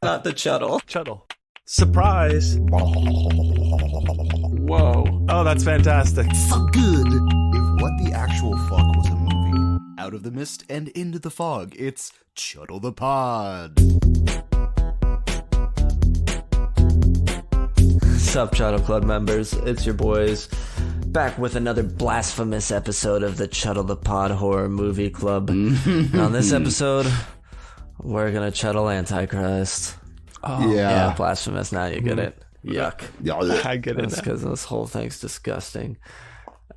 Not the Chuddle. Chuddle. Surprise. Whoa. Oh, that's fantastic. Fuck good. If What the Actual Fuck was a movie, out of the mist and into the fog, it's Chuddle the Pod. Sup, Chuddle Club members? It's your boys, back with another blasphemous episode of the Chuddle the Pod Horror Movie Club. And on this episode, we're gonna chuddle Antichrist. Oh, Yeah, blasphemous. Now you get it. Yuck. I get it. That's because this whole thing's disgusting.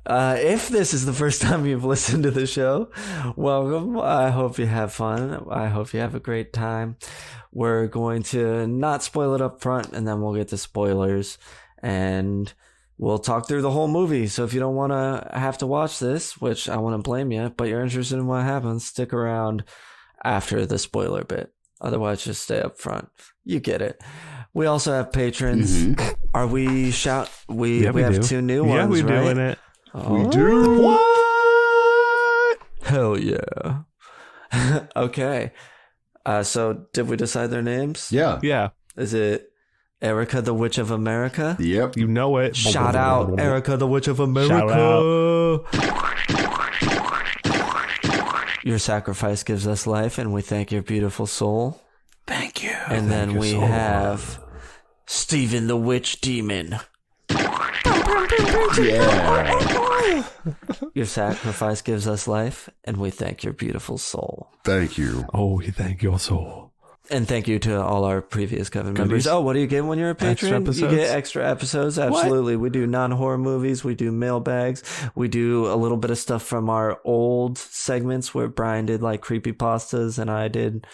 If this is the first time you've listened to the show, welcome. I hope you have fun. I hope you have a great time. We're going to not spoil it up front, and then we'll get to spoilers, and we'll talk through the whole movie. So if you don't want to have to watch this, which I want to blame you, but you're interested in what happens, stick around after the spoiler bit. Otherwise, just stay up front. You get it. We also have patrons. Are we shout? We have two new ones. Yeah, we're right? doing it. We do. What? Hell yeah. Okay. So did we decide their names? Yeah. Yeah. Is it Erica the Witch of America? Yep. You know it. Shout out Erica the Witch of America. Shout Your sacrifice gives us life, and we thank your beautiful soul. Thank you. And then we have Stephen the Witch Demon. Yeah. Your sacrifice gives us life, and we thank your beautiful soul. Thank you. Oh, we thank your soul. And thank you to all our previous Coven members. Goodies. Oh, what do you get when you're a patron? Extra episodes? You get extra episodes. Absolutely. We do non-horror movies. We do mailbags. We do a little bit of stuff from our old segments where Bryan did like creepypastas and I did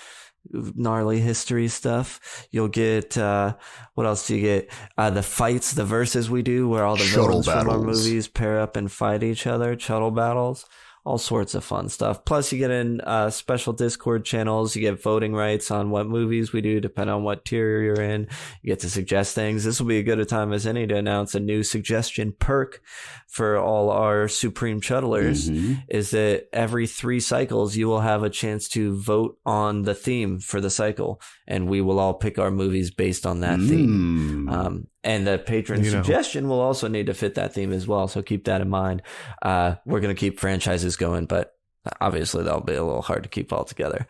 gnarly history stuff. You'll get, what else do you get? The fights, the verses we do where all the Shuttle villains from our battles. movies pair up and fight each other. Shuttle battles. All sorts of fun stuff. Plus, you get in special Discord channels. You get voting rights on what movies we do, depending on what tier you're in. You get to suggest things. This will be a good a time as any to announce a new suggestion perk for all our Supreme Chuddlers. Is that every 3 cycles, you will have a chance to vote on the theme for the cycle. And we will all pick our movies based on that theme. And the patron suggestion will also need to fit that theme as well. So keep that in mind. We're going to keep franchises going, but obviously that'll be a little hard to keep all together.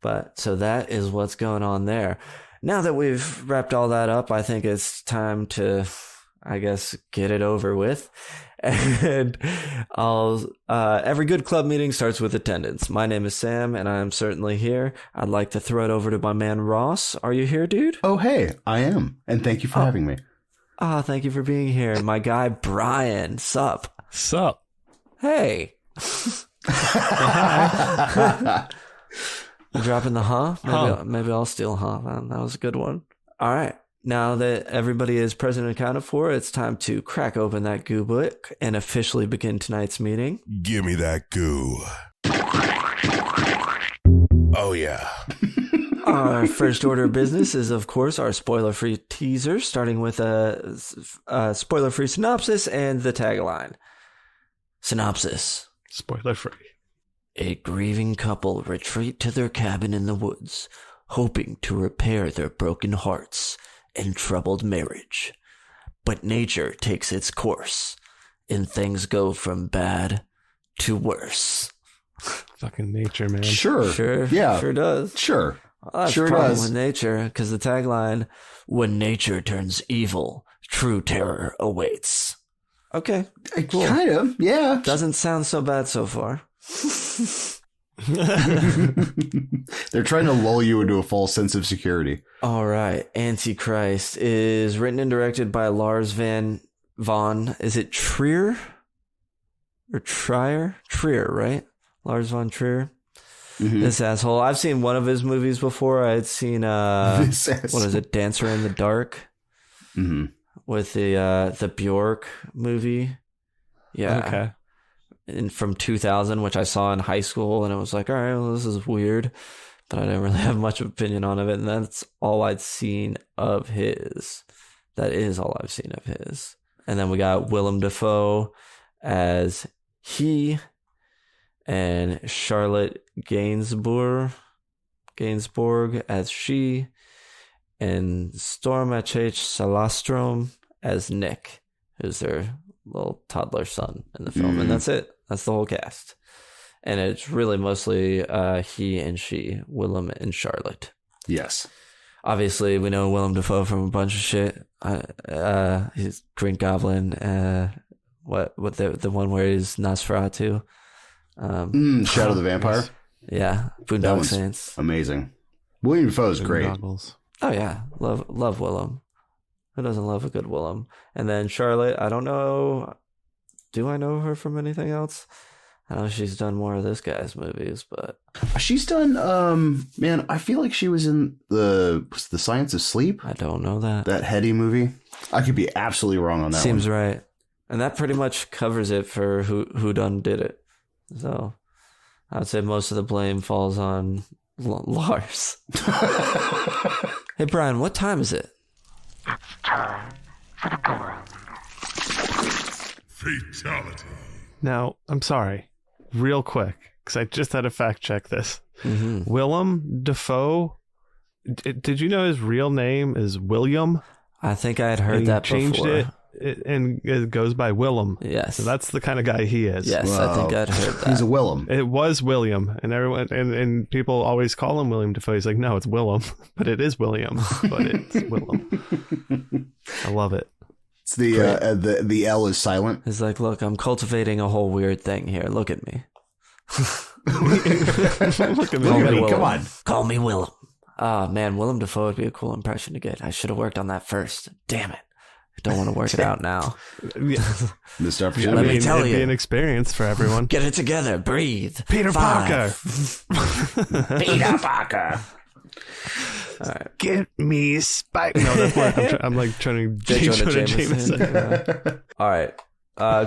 But so that is what's going on there. Now that we've wrapped all that up, I think it's time to, I guess, get it over with. And every good club meeting starts with attendance. My name is Sam, and I am certainly here. I'd like to throw it over to my man Ross. Are you here, dude? Oh, hey, I am. And thank you for having me. Thank you for being here. And my guy Bryan, sup? Sup? Hey. You dropping the Maybe I'll steal man. That was a good one. All right. Now that everybody is present and accounted for, it's time to crack open that goo book and officially begin tonight's meeting. Give me that goo. Oh, yeah. Our first order of business is, of course, our spoiler-free teaser, starting with a spoiler-free synopsis and the tagline. Synopsis. Spoiler free. A grieving couple retreat to their cabin in the woods, hoping to repair their broken hearts and troubled marriage. But nature takes its course, and things go from bad to worse. Fucking nature, man. Sure. Yeah. Sure does. Sure. Well, that's Sure the problem does. with nature, because the tagline, when nature turns evil, true terror awaits. Okay, cool. Kind of, yeah. Doesn't sound so bad so far. They're trying to lull you into a false sense of security. All right. Antichrist is written and directed by Lars von, is it Trier? Or Trier? Trier, right? Lars von Trier. This asshole. I've seen one of his movies before. I had seen, This asshole. what is it? Dancer in the Dark? With the Bjork movie. Yeah. Okay. And from 2000, which I saw in high school, and it was like, all right, well, this is weird, but I didn't really have much opinion on it, and that's all I'd seen of his. That is all I've seen of his. And then we got Willem Dafoe as he, and Charlotte Gainsbourg as she, and Stormache Salastrom as Nick, who's their little toddler son in the film. And that's it. That's the whole cast. And it's really mostly he and she, Willem and Charlotte. Yes. Obviously, we know Willem Dafoe from a bunch of shit. He's Green Goblin. What the one where he's Nosferatu? Shadow the Vampire. Yeah, Boondock Saints. Amazing. William Dafoe is great. Goggles. Oh yeah, love Willem. Who doesn't love a good Willem? And then Charlotte, I don't know. Do I know her from anything else? I know she's done more of this guy's movies, but She's done. Man, I feel like she was in the Science of Sleep. I don't know that. That heady movie. I could be absolutely wrong on that. Seems right, and that pretty much covers it for who done did it. So I would say most of the blame falls on Lars. Hey Brian, what time is it? Fatality. Now, I'm sorry, real quick, because I just had to fact check this. Willem Dafoe, did you know his real name is William? I think I had heard And that he changed before. it, and it goes by Willem. Yes. So that's the kind of guy he is. Yes, I think I'd heard that. He's a Willem. It was William, and everyone and people always call him William Dafoe. He's like, no, it's Willem, but it is William, but it's Willem. I love it. It's the L is silent. He's like, look, I'm cultivating a whole weird thing here. Look at me. Look at me. Call me Willem. Willem. Come on. Call me Willem. Ah, man, Willem Dafoe would be a cool impression to get. I should have worked on that first. Damn it. I don't want to work it out now. Yeah. Mr. I Opportunity. Let me mean, tell it'd you. be an experience for everyone. Get it together. Breathe. Peter 5. Parker. Peter Parker. All right. Get me Spike. No, that's what I'm like trying to J. J. Jonah Jonah Jameson. Jameson. All right.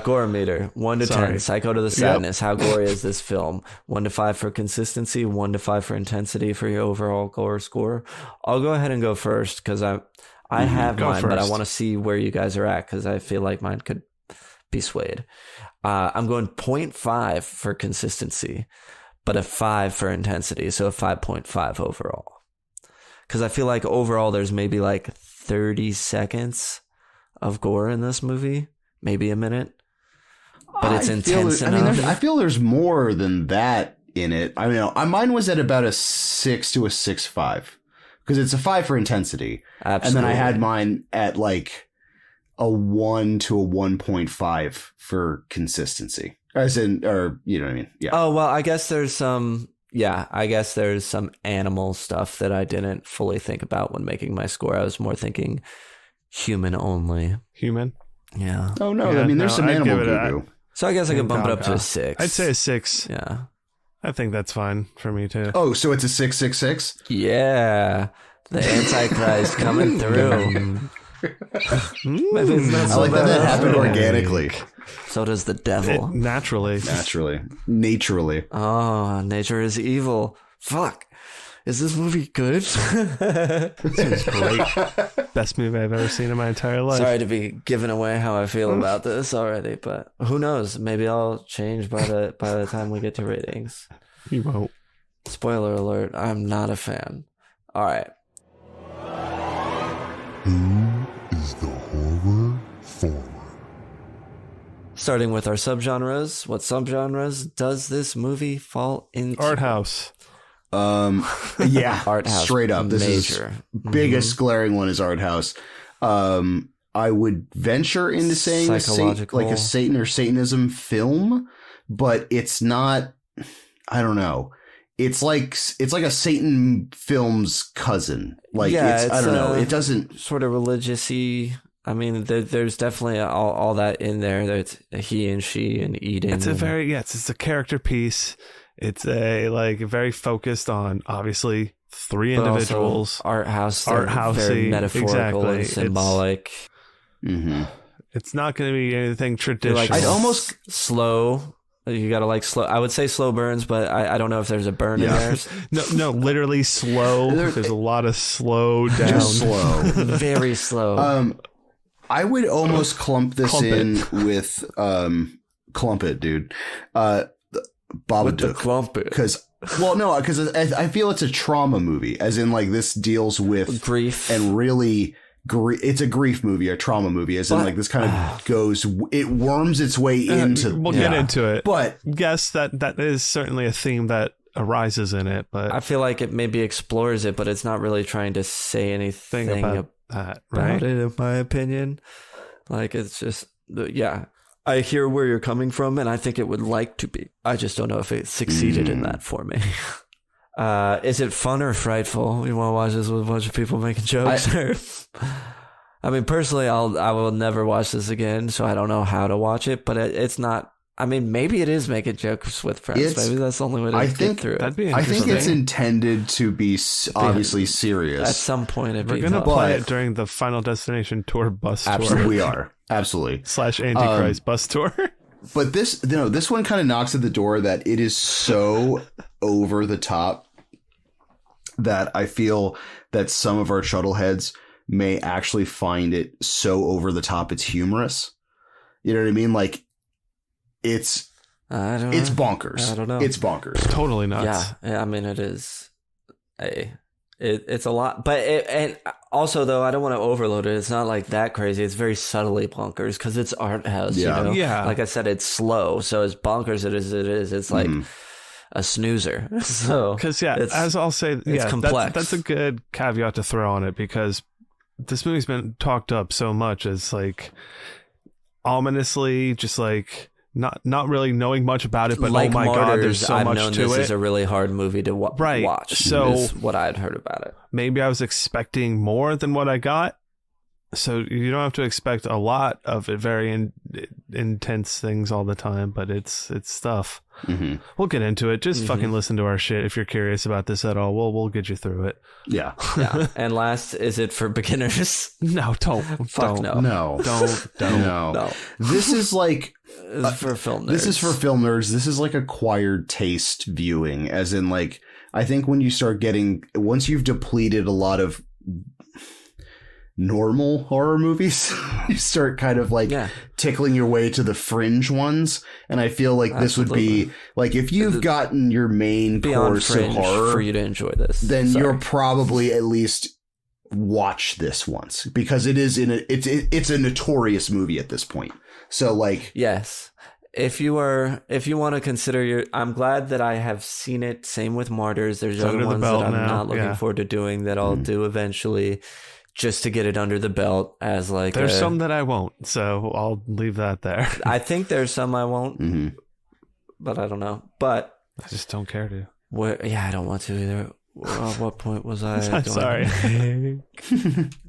Gore meter 1 to 10. Sorry. Psycho to the Sadness. How gory is this film? 1 to 5 for consistency. 1 to 5 for intensity for your overall gore score. I'll go ahead and go first because I have Go mine, but I first. want to see where you guys are at because I feel like mine could be swayed. I'm going 0.5 for consistency, but a 5 for intensity, so a 5.5 overall. Because I feel like overall there's maybe like 30 seconds of gore in this movie, maybe a minute, but it's intense enough. I feel there's more than that in it. I mean, mine was at about a 6 to a 6.5 because it's a 5 for intensity. Absolutely. And then I had mine at like a 1 to a 1.5 for consistency. As in, or you know what I mean? Yeah. Oh, well, I guess there's some animal stuff that I didn't fully think about when making my score. I was more thinking human only. Human. Yeah. Oh no! Yeah, I mean, there's some I'd animal give it a- goo goo. So I guess I could bump it up to a Gaga. 6. I'd say a 6. Yeah. I think that's fine for me too. Oh, so it's a 666. Yeah. The Antichrist coming through. Maybe it's not I so like that bad that after happened all. organically, So does the devil. Naturally. naturally. Oh, nature is evil. Fuck. Is this movie good? This is great. Best movie I've ever seen in my entire life. Sorry to be giving away how I feel about this already, but who knows? Maybe I'll change by the time we get to ratings. You won't. Spoiler alert, I'm not a fan. All right. Who is the horror forward? Starting with our subgenres, what subgenres does this movie fall into? Art house. Yeah, Art house. straight up. This Major. is biggest glaring one is art house. I would venture into saying Psychological. like a Satan or Satanism film, but it's not. I don't know. It's like a Satan film's cousin. Like Yeah, I don't know. It doesn't. Sort of religious-y. I mean, there's definitely all that in there. There's he and she and Eden. It's a very it's a character piece. It's a very focused on obviously 3 but also individuals. art house. Art Very housey, metaphorical exactly. and symbolic. Mm-hmm. It's not going to be anything You're traditional. like I'd almost- slow. You gotta like slow. I would say slow burns, but I don't know if there's a burn in there. no, literally slow. There's a lot of slow down. Just slow. Very slow. I would almost clump this Clump in with clump it, dude. With the Babadook, clump. because Well, no, because I feel it's a trauma movie, as in like this deals with grief and really it's a grief movie, a trauma movie, as in like this kind of it worms its way into. We'll get into it, but yes, that is certainly a theme that arises in it. But I feel like it maybe explores it, but it's not really trying to say anything about that, right? It, in my opinion. Like it's just I hear where you're coming from, and I think it would like to be. I just don't know if it succeeded in that for me. Is it fun or frightful? You want to watch this with a bunch of people making jokes? I mean, personally, I will never watch this again, so I don't know how to watch it. But it's not. I mean, maybe it is making jokes with friends. Maybe that's the only way to get through it. That'd be I interesting. think it's intended to be obviously serious. At some point, we're going to play it during the Final Destination tour bus tour. Absolutely, we are. Absolutely. / Antichrist bus tour. But this one kind of knocks at the door that it is so over the top that I feel that some of our Chuddleheads may actually find it so over the top it's humorous. You know what I mean? Like it's bonkers. I don't know. It's bonkers. Totally nuts. Yeah. I mean, it is. It's a lot, but and also though I don't want to overload it. It's not like that crazy. It's very subtly bonkers because it's art house. Yeah. You know? Yeah. Like I said, it's slow, so as bonkers as it is, it's like a snoozer. So because as I'll say, it's complex. That's a good caveat to throw on it because this movie's been talked up so much as like ominously, just like. Not really knowing much about it, but like oh my Martyrs, god, there's so I've much known to this it. is a really hard movie to watch. So is what I'd heard about it. Maybe I was expecting more than what I got. So you don't have to expect a lot of it, very intense things all the time, but it's stuff. Mm-hmm. We'll get into it. Just fucking listen to our shit if you're curious about this at all. We'll get you through it. Yeah. Yeah. And last, is it for beginners? No, don't. Fuck don't. no. No. This is like This is for film nerds. This is for film nerds. This is like acquired taste viewing, as in like I think when you start once you've depleted a lot of normal horror movies, you start kind of like tickling your way to the fringe ones. And I feel like this would be like if you've gotten your main course of horror for you to enjoy this, then you're probably at least watch this once because it is it's a notorious movie at this point. So like yes. If you want to consider I'm glad that I have seen it. Same with Martyrs. There's other ones that I'm not looking forward to doing that I'll do eventually. Just to get it under the belt as like there's some that I won't, so I'll leave that there. I think there's some I won't, but I don't know. But I just don't care to. I don't want to either. What point was I? I'm sorry.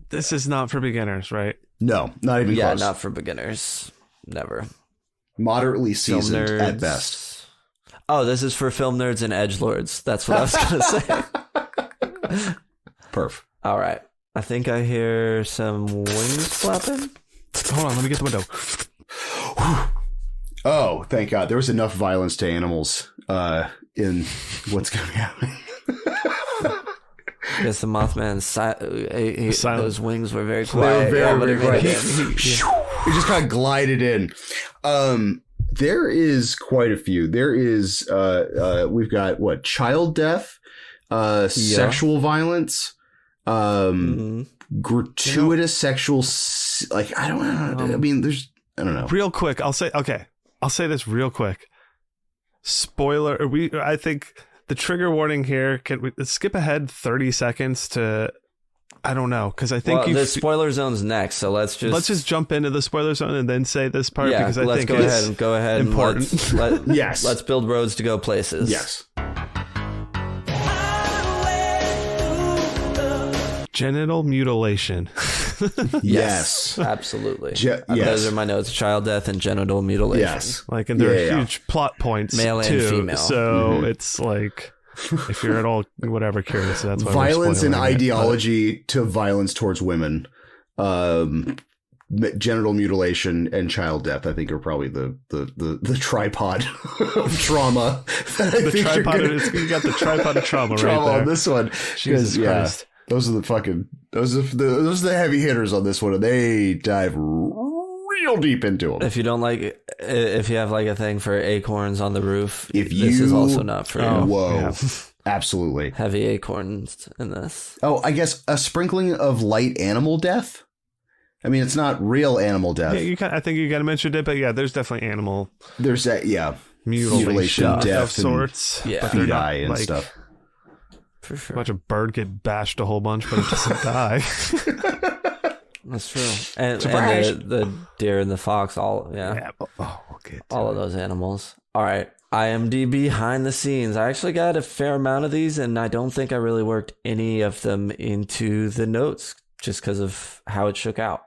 This is not for beginners, right? No, not even close. Not for beginners. Never. Moderately seasoned at best. Oh, this is for film nerds and edgelords. That's what I was going to say. Perf. All right. I think I hear some wings flapping. Hold on, let me get the window. Oh, thank God. There was enough violence to animals in what's going to be happening. Yes, the Mothman, those wings were very They quiet. were very quiet. He just kind of glided in. There is quite a few. There is, we've got, child death, sexual violence, gratuitous sexual, like, I don't know. I mean, I don't know. Real quick, I'll say this real quick. Spoiler, I think the trigger warning here, can we skip ahead 30 seconds to, I don't know, because I think the spoiler zone's next, so let's just jump into the spoiler zone and then say this part because I think let's go ahead important. Yes. Let's build roads to go places. Yes. Genital mutilation. Yes. Absolutely. Yes. Those are my notes. Child death and genital mutilation. Yes. Like, and there are huge plot points, male too, and female. So it's like, if you're at all whatever curious, that's why violence and ideology to violence towards women, genital mutilation and child death. I think are probably the tripod of trauma. You got the tripod of trauma right there. On this one. Jesus Christ. Those are the heavy hitters on this one, and they dive real deep into them. If you don't like if you have like a thing for acorns on the roof, If this is you- also not for you. Whoa. Yeah. Absolutely. Heavy acorns in this. Oh, I guess a sprinkling of light animal death? I mean, it's not real animal death. Yeah, I think you kind of mentioned it, but yeah, there's definitely animal There's that, yeah. mutilation Mutilation, death, of sorts. Yeah. but they're not PI and like stuff. For sure. watch a bird get bashed a whole bunch, but it doesn't die. That's true. And Surprise. the deer and the fox, all We'll get to all it. of those animals. All right. IMDb behind the scenes. I actually got a fair amount of these, and I don't think I really worked any of them into the notes just because of how it shook out.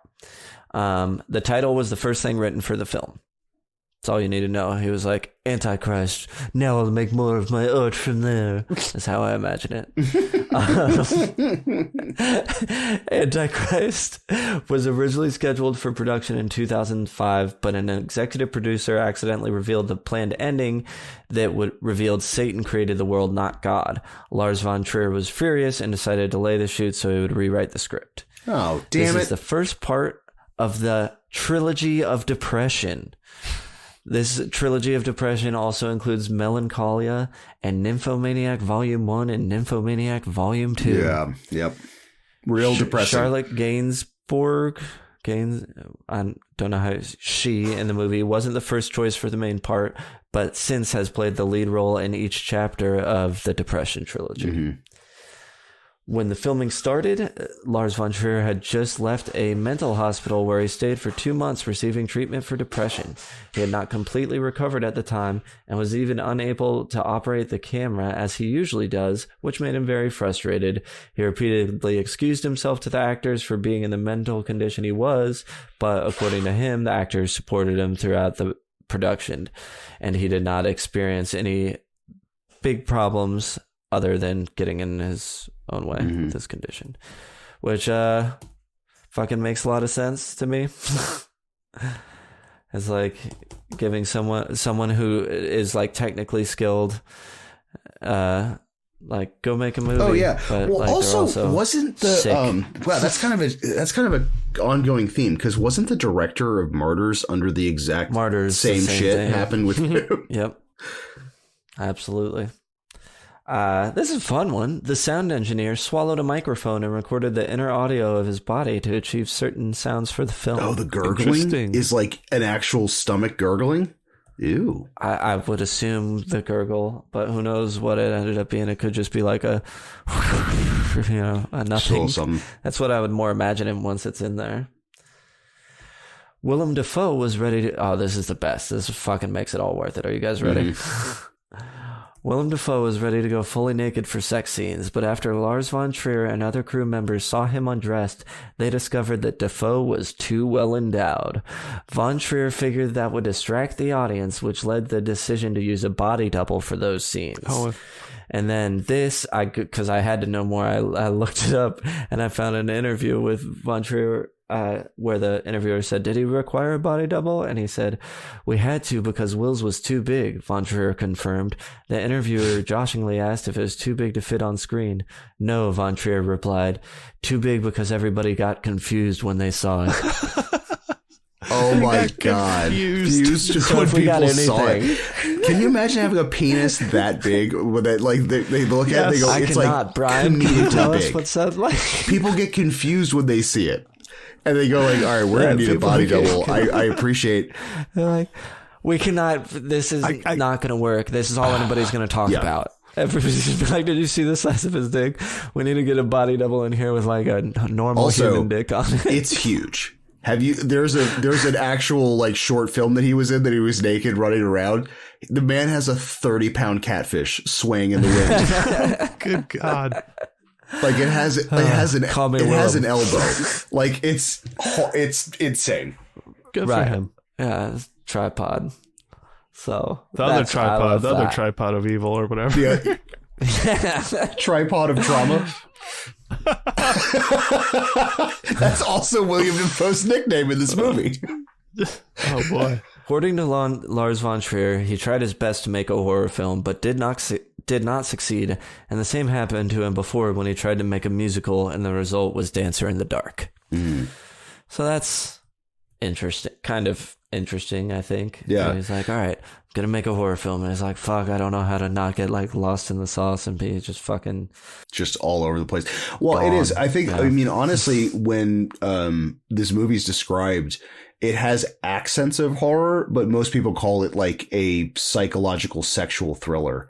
The title was the first thing written for the film. That's all you need to know. He was like, Antichrist, now I'll make more of my art from there. That's how I imagine it. Antichrist was originally scheduled for production in 2005, but an executive producer accidentally revealed the planned ending that revealed Satan created the world, not God. Lars von Trier was furious and decided to delay the shoot so he would rewrite the script. Oh, damn This it. is the first part of the trilogy of depression. This trilogy of depression also includes Melancholia and Nymphomaniac Volume 1 and Nymphomaniac Volume 2. Yeah, yep. Real depressing. Charlotte Gainsbourg, I don't know how she in the movie wasn't the first choice for the main part, but since has played the lead role in each chapter of the Depression trilogy. Mm-hmm. When the filming started, Lars von Trier had just left a mental hospital where he stayed for 2 months receiving treatment for depression. He had not completely recovered at the time and was even unable to operate the camera as he usually does, which made him very frustrated. He repeatedly excused himself to the actors for being in the mental condition he was, but according to him, the actors supported him throughout the production, and he did not experience any big problems other than getting in his own way with his condition, which fucking makes a lot of sense to me. It's like giving someone who is like technically skilled, like go make a movie. Oh yeah. But Well, like, also wasn't the sick. wow, that's kind of a ongoing theme, because wasn't the director of Martyrs under the exact Martyrs same the same shit thing. happened with him? Yep, absolutely. This is a fun one. The sound engineer swallowed a microphone and recorded the inner audio of his body to achieve certain sounds for the film. Oh, the gurgling Interesting. is like an actual stomach gurgling? Ew. I would assume the gurgle, but who knows what it ended up being. It could just be like a, a nothing. Still something. That's what I would more imagine it once it's in there. Willem Dafoe was ready to... Oh, this is the best. This fucking makes it all worth it. Are you guys ready? Willem Dafoe was ready to go fully naked for sex scenes, but after Lars von Trier and other crew members saw him undressed, they discovered that Dafoe was too well endowed. Von Trier figured that would distract the audience, which led the decision to use a body double for those scenes. Oh, And then this, because I had to know more, I looked it up and I found an interview with Von Trier where the interviewer said, "Did he require a body double?" And he said, "We had to because Will's was too big," Von Trier confirmed. The interviewer joshingly asked if it was too big to fit on screen. "No," Von Trier replied. "Too big because everybody got confused when they saw it." Oh my god. confused. Confused So when if we got people saw anything. it. Can you imagine having a penis that big with that, like they look at it, they go, I it's cannot, like Brian. Can you tell comedically us big. what's that like? People get confused when they see it. And they go like, all right, we're Yeah, gonna need a people body get double. I appreciate They're like, we cannot, this is not going to work. This is all anybody's going to talk Yeah. about. Everybody's going to be like, did you see the size of his dick? We need to get a body double in here with like a normal Also, human dick on it. it's huge. Have you there's an actual like short film that he was in that he was naked running around. The man has a 30-pound catfish swaying in the wind. Good God. Like it has an Call me an Willem. elbow. Like it's insane. Good Right. for him. Yeah, it's tripod. So The other tripod, the other tripod of evil or whatever. Yeah. Tripod of trauma. That's also William Dafoe's nickname in this movie. Oh boy. According to Lars von Trier, he tried his best to make a horror film, but did not succeed, and the same happened to him before when he tried to make a musical, and the result was Dancer in the Dark. So that's interesting, kind of interesting, I think. Yeah. And he's like, all right, I'm gonna make a horror film. And he's like, fuck, I don't know how to not get like lost in the sauce and be just fucking just all over the place. Well, gone. it is. I think, Yeah. I mean, honestly, when this movie's described, it has accents of horror, but most people call it like a psychological sexual thriller.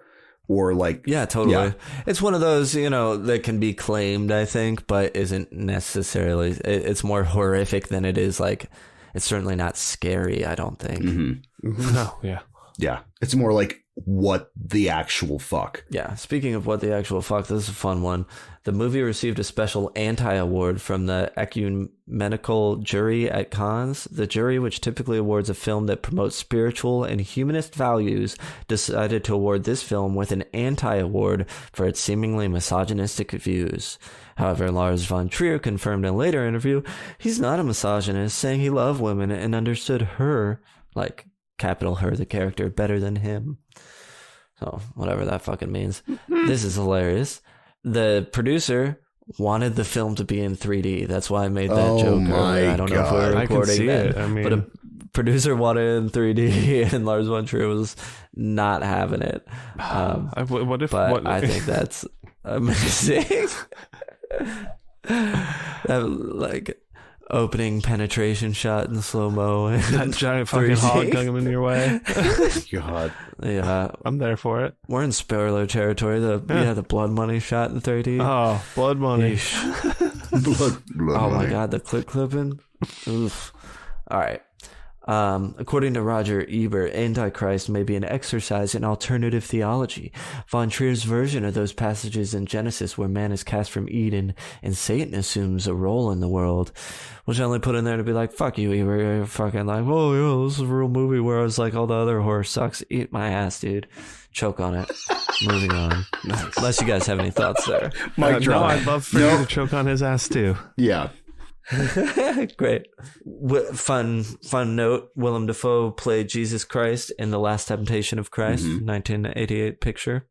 Or like, yeah, totally. Yeah. It's one of those, you know, that can be claimed, I think, but isn't necessarily. It's more horrific than it is like. It's certainly not scary, I don't think. Mm-hmm. No, yeah. Yeah. It's more like what the actual fuck. Yeah. Speaking of what the actual fuck, this is a fun one. The movie received a special anti-award from the ecumenical jury at Cannes. The jury, which typically awards a film that promotes spiritual and humanist values, decided to award this film with an anti-award for its seemingly misogynistic views. However, Lars von Trier confirmed in a later interview he's not a misogynist, saying he loved women and understood her, like capital her, the character, better than him. So, whatever that fucking means. This is hilarious. The producer wanted the film to be in 3D. That's why I made that joke earlier. I don't know if we were I can recording see that. it. I mean, But a producer wanted it in 3D, and Lars von Trier was not having it. what if? But What, I think that's amazing. That like opening penetration shot in slow mo. that giant fucking hog coming your way. God. Yeah, I'm there for it. we're in spoiler territory. The blood money shot in 3D. Oh, blood money. Blood Oh my money. god, the clipping. Oof. All right. According to Roger Ebert, Antichrist may be an exercise in alternative theology. Von Trier's version of those passages in Genesis where man is cast from Eden and Satan assumes a role in the world, which I only put in there to be like, fuck you, Ebert. You're fucking like, oh, yeah, this is a real movie, whereas like all the other horror sucks. Eat my ass, dude. Choke on it. Moving on. Unless you guys have any thoughts there. Mic No, drop. I'd love for you to choke on his ass too. Yeah. Great. Fun note. Willem Dafoe played Jesus Christ in The Last Temptation of Christ, 1988 picture,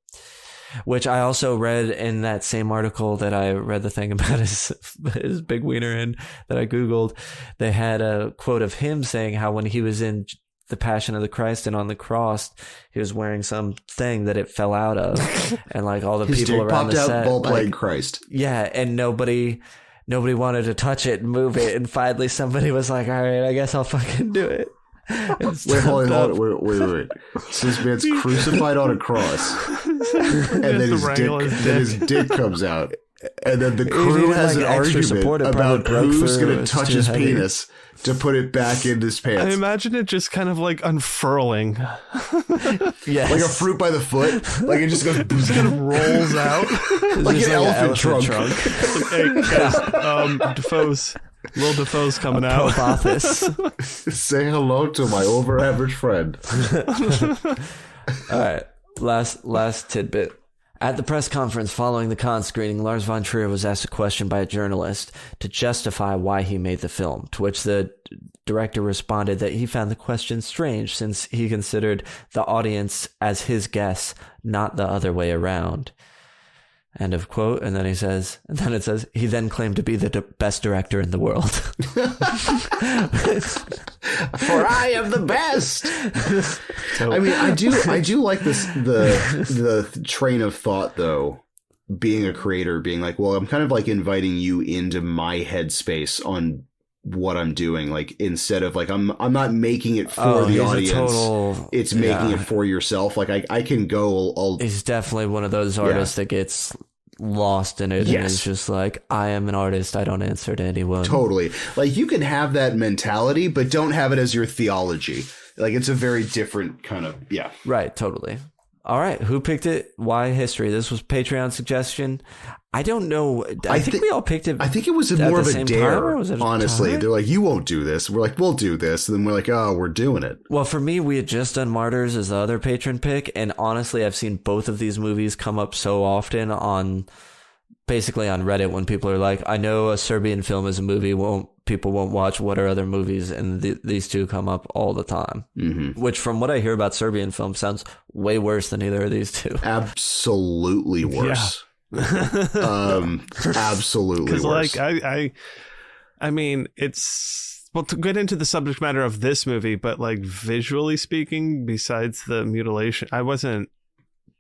which I also read in that same article that I read the thing about his big wiener in that I Googled. They had a quote of him saying how when he was in the Passion of the Christ and on the cross, he was wearing some thing that it fell out of, and like all the His people dick around popped the out set, while like, playing Christ. yeah, and nobody wanted to touch it and move it, and finally somebody was like, all right, I guess I'll fucking do it. Wait, hold on. Wait. So this man's crucified on a cross. And then his dick comes out. And then the crew needed, has like, an extra support. argument It probably about broke who's through. going to It's touch too his heavy. penis to put it back in his I pants. imagine it just kind of like unfurling. Yes. Like a fruit by the foot. Like it just goes Kind of rolls out. like Just an elephant trunk. Hey, guys, Defoe's coming out. Popothus. Say hello to my over average friend. All right, last tidbit. At the press conference following the Cannes screening, Lars von Trier was asked a question by a journalist to justify why he made the film, to which the director responded that he found the question strange since he considered the audience as his guests, not the other way around. End of quote. And then it says, he then claimed to be the best director in the world. For I am the best. I mean, I do like this the train of thought though. Being a creator, being like, well, I'm kind of like inviting you into my headspace on what I'm doing. Like instead of like I'm not making it for the audience. It's making it for yourself. Like I can go. He's definitely one of those artists that gets lost in it and is just like, I am an artist, I don't answer to anyone. Totally. Like you can have that mentality, but don't have it as your theology. Like it's a very different kind of Right, totally. All right, who picked it? Why history? This was Patreon suggestion. I don't know. I think we all picked it. I think it was more of a dare. Honestly, they're like, "You won't do this." We're like, "We'll do this," and then we're like, "Oh, we're doing it." Well, for me, we had just done Martyrs as the other patron pick, and honestly, I've seen both of these movies come up so often on Reddit when people are like, "I know a Serbian film is a movie. People won't watch. What are other movies?" And these two come up all the time. Mm-hmm. Which, from what I hear about Serbian films, sounds way worse than either of these two. Absolutely worse. Absolutely worse. Like I mean, it's Well, to get into the subject matter of this movie, but like visually speaking, besides the mutilation, I wasn't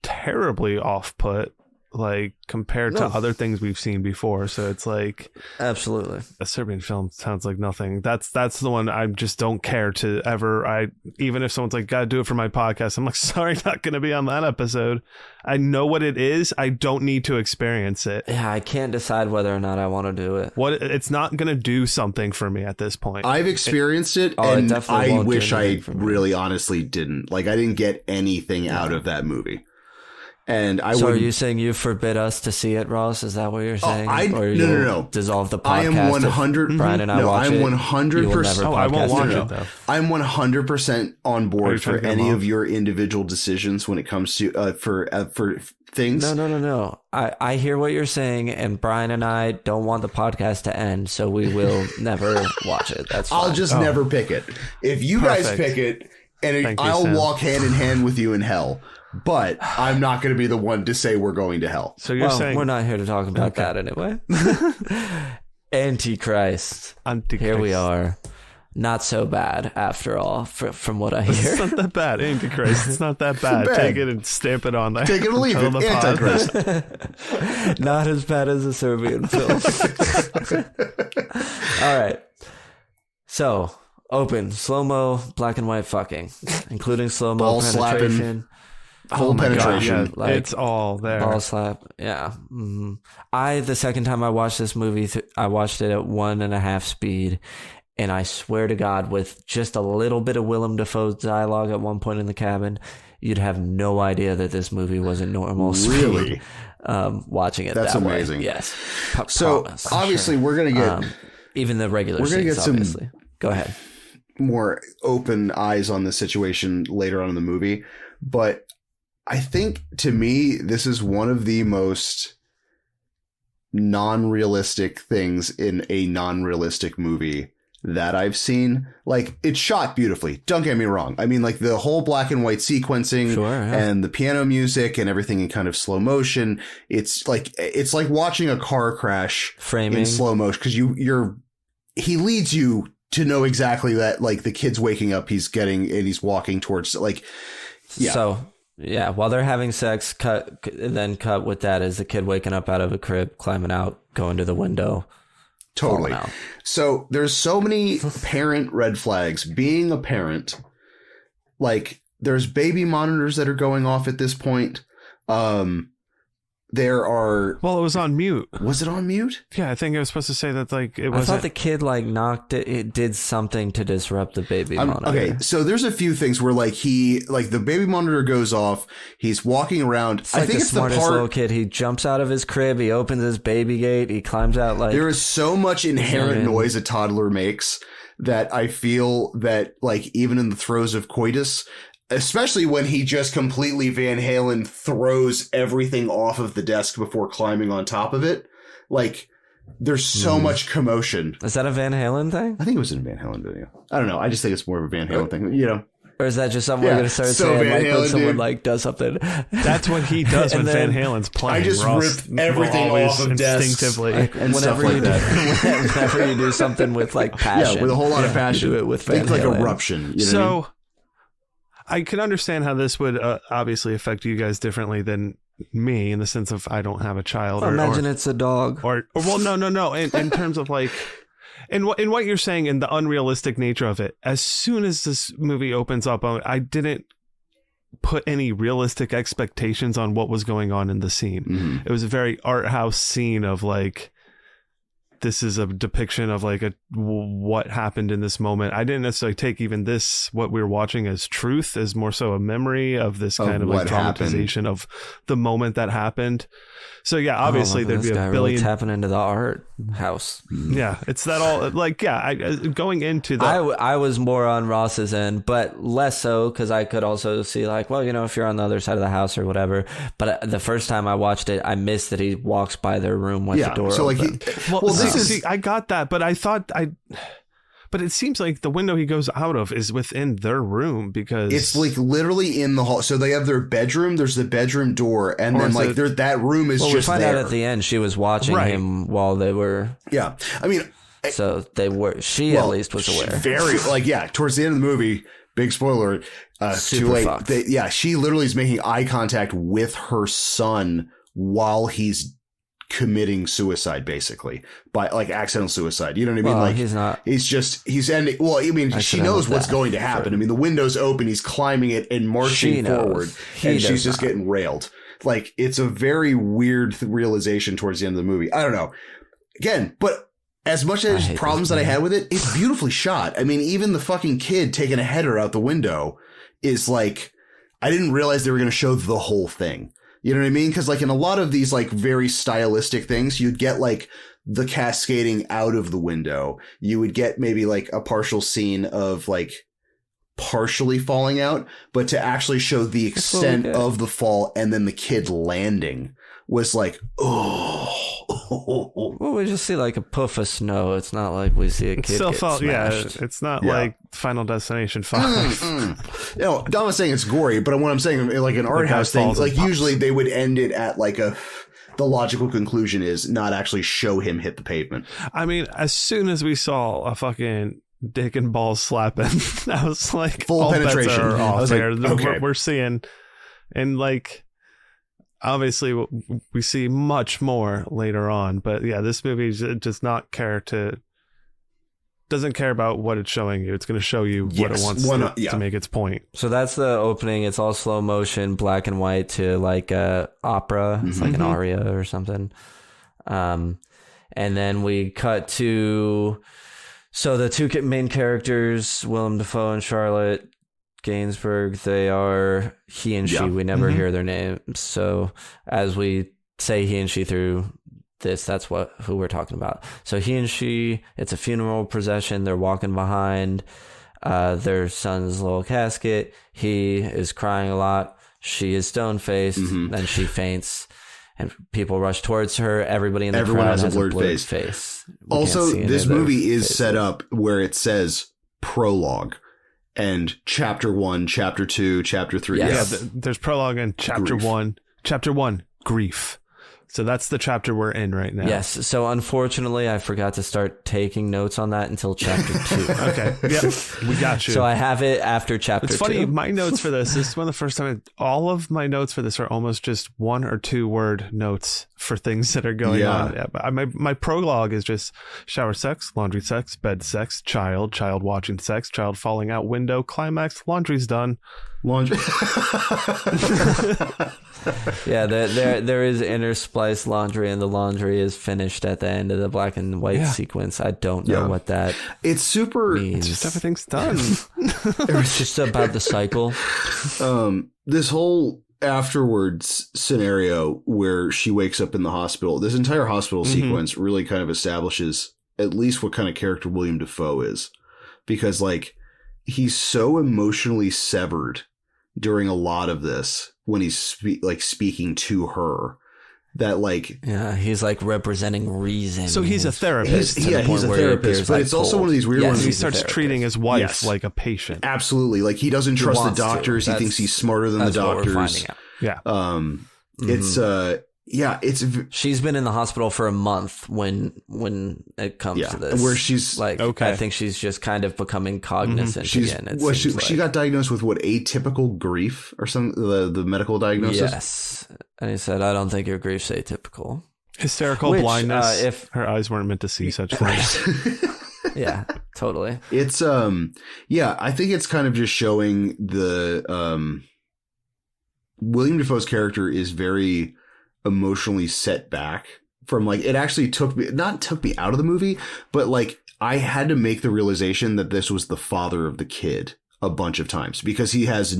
terribly off put, like compared to other things we've seen before. So it's like, absolutely, a Serbian film sounds like nothing. That's the one I just don't care to ever. Even if someone's like, gotta do it for my podcast, I'm like, sorry, not gonna be on that episode. I know what it is. I don't need to experience it. Yeah, I can't decide whether or not I want to do it. It's not gonna do something for me at this point. I've experienced it, and I wish I really honestly didn't. Like, I didn't get anything out of that movie. And so are you saying you forbid us to see it, Ross? Is that what you're saying? No. Dissolve the podcast. I am 100. Brian and I watch I'm it. 100%. I won't watch it though. I'm 100% on board for any of your individual decisions when it comes to for things. No. I hear what you're saying, and Brian and I don't want the podcast to end, so we will never watch it. That's fine. I'll just never pick it. If you guys pick it, and I'll walk hand in hand with you in hell. But I'm not going to be the one to say we're going to hell. So you're saying we're not here to talk about that anyway. Antichrist. Here we are. Not so bad after all, from what I hear. It's not that bad. Antichrist. It's not that bad. Take it and stamp it on there. Take it or leave it. Antichrist. Not as bad as a Serbian film. All right. So, open, slow-mo, black and white fucking, including slow-mo penetration. Whole penetration. God, yeah, it's all there. Ball slap. Yeah. Mm-hmm. The second time I watched this movie, I watched it at 1.5 speed. And I swear to God, with just a little bit of Willem Dafoe's dialogue at one point in the cabin, you'd have no idea that this movie wasn't normal speed. Really? Watching it That's that amazing. way. Yes. So obviously we're going to get... even the regular scenes, obviously. Go ahead. More open eyes on the situation later on in the movie. But I think, to me, this is one of the most non-realistic things in a non-realistic movie that I've seen. Like, it's shot beautifully. Don't get me wrong. I mean, like, the whole black and white sequencing and the piano music and everything in kind of slow motion. It's like watching a car crash framing in slow motion, because he leads you to know exactly that, like, the kid's waking up, he's walking towards, like, yeah. So, yeah, while they're having sex, cut with that is the kid waking up out of a crib, climbing out, going to the window. Totally. So there's so many parent red flags. Being a parent, like, there's baby monitors that are going off at this point. There are... Well, it was on mute. Was it on mute? Yeah, I think it was supposed to say that, like, it was... I thought the kid, like, knocked it. It did something to disrupt the baby monitor. Okay, so there's a few things where, like, the baby monitor goes off. He's walking around. It's like, I think it's the smartest little kid. He jumps out of his crib. He opens his baby gate. He climbs out, like... There is so much inherent noise a toddler makes that I feel that, like, even in the throes of coitus... Especially when he just completely Van Halen throws everything off of the desk before climbing on top of it. Like, there's so much commotion. Is that a Van Halen thing? I think it was in a Van Halen video. I don't know. I just think it's more of a Van Halen thing, you know. Or is that just something we're going to start saying, like, when someone, like, does something? That's what he does when Van Halen's playing. I just rip everything off of instinctively. And stuff like that. Whenever you do something with, like, passion. Yeah, with a whole lot of passion. You do it with Van Halen. Like Eruption. You know what I mean? I can understand how this would obviously affect you guys differently than me, in the sense of I don't have a child. Imagine it's a dog. Or well, no. In terms of, like, in what you're saying, in the unrealistic nature of it. As soon as this movie opens up, I didn't put any realistic expectations on what was going on in the scene. Mm-hmm. It was a very art house scene of, like, this is a depiction of, like, what happened in this moment. I didn't necessarily take even what we were watching as truth, as more so a memory of this kind of, like, dramatization of the moment that happened. So yeah, obviously there'd be a billion really tapping into the art house. Yeah, it's that all, like, yeah. Going into the, I was more on Ross's end, but less so, because I could also see, like, well, you know, if you're on the other side of the house or whatever. But the first time I watched it, I missed that he walks by their room with the door open. I got that, but I thought but it seems like the window he goes out of is within their room, because it's, like, literally in the hall. So they have their bedroom. There's the bedroom door, and then, like, that room is just there. We find out at the end she was watching him while they were. Yeah, I mean, So they were. She at least was aware. Very towards the end of the movie, big spoiler. Too late. She literally is making eye contact with her son while he's committing suicide, basically, by like accidental suicide. You know what I mean? Well, like he's not. He's ending. Well, I mean, she knows what's going to happen. I mean, the window's open. He's climbing it and marching forward, and she's just getting railed. Like, it's a very weird realization towards the end of the movie. I don't know. Again, but as much as problems that I had with it, it's beautifully shot. I mean, even the fucking kid taking a header out the window is like, I didn't realize they were going to show the whole thing. You know what I mean? Because like in a lot of these like very stylistic things, you'd get like the cascading out of the window. You would get maybe like a partial scene of like partially falling out, but to actually show the extent of the fall and then the kid landing was like, Well, we just see like a puff of snow. It's not like we see a kid get smashed. It's not like Final Destination 5. Dom was saying it's gory, but what I'm saying, like an art house thing, like usually they would end it at like the logical conclusion is not actually show him hit the pavement. I mean, as soon as we saw a fucking dick and balls slapping, I was like, full penetration. I was like, okay. We're seeing, and like, obviously we see much more later on, but yeah, this movie does not doesn't care about what it's showing you. It's going to show you what it wants to make its point. So that's the opening. It's all slow motion, black and white to like a opera. It's like an aria or something. And then we cut to, so the two main characters, Willem Dafoe and Charlotte Gainsbourg, they are he and she. We never hear their names. So as we say he and she through this, that's who we're talking about. So he and she, it's a funeral procession. They're walking behind their son's little casket. He is crying a lot. She is stone-faced. Then she faints. And people rush towards her. Everybody in the crowd has a blurred face. Also, this movie is set up where it says prologue. And chapter 1, chapter 2, chapter 3. Yes. Yeah, there's prologue and chapter 1. Chapter 1, grief. So that's the chapter we're in right now. Yes. So unfortunately, I forgot to start taking notes on that until chapter 2. Okay. Yep. We got you. So I have it after chapter 2. It's funny, my notes for this is one of the first time, all of my notes for this are almost just 1 or 2 word notes for things that are going on. Yeah, my prologue is just shower sex, laundry sex, bed sex, child watching sex, child falling out window, climax, laundry's done. Laundry. Yeah, there is interspliced laundry, and the laundry is finished at the end of the black and white sequence. I don't know what that it's super means. It's just everything's done. It's just about the cycle. This whole afterwards scenario where she wakes up in the hospital, this entire hospital sequence really kind of establishes at least what kind of character William Dafoe is, because like he's so emotionally severed during a lot of this when he's speaking to her that like he's like representing reason. So he's a therapist. He's a therapist, but it's also one of these weird ones. He starts treating his wife like a patient. Absolutely, like he doesn't trust the doctors. He thinks he's smarter than the doctors. What we're finding out. It's she's been in the hospital for a month when it comes to this, where she's like, I think she's just kind of becoming cognizant again. She got diagnosed with atypical grief or something, the medical diagnosis. Yes, and he said, I don't think your grief's atypical. Hysterical blindness. If her eyes weren't meant to see such things. Yeah, totally. It's I think it's kind of just showing the William Dafoe's character is very emotionally set back from like, it actually took me out of the movie, but like I had to make the realization that this was the father of the kid a bunch of times because he has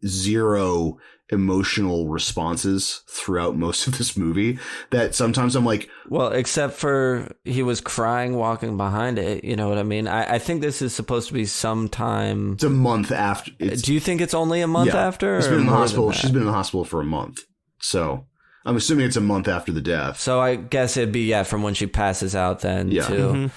zero emotional responses throughout most of this movie, that sometimes I'm like, well, except for he was crying walking behind it, you know what I mean? I think this is supposed to be sometime, it's a month after. Do you think it's only a month after? He's been in the hospital. She's been in the hospital for a month, so I'm assuming it's a month after the death. So I guess it'd be from when she passes out then too.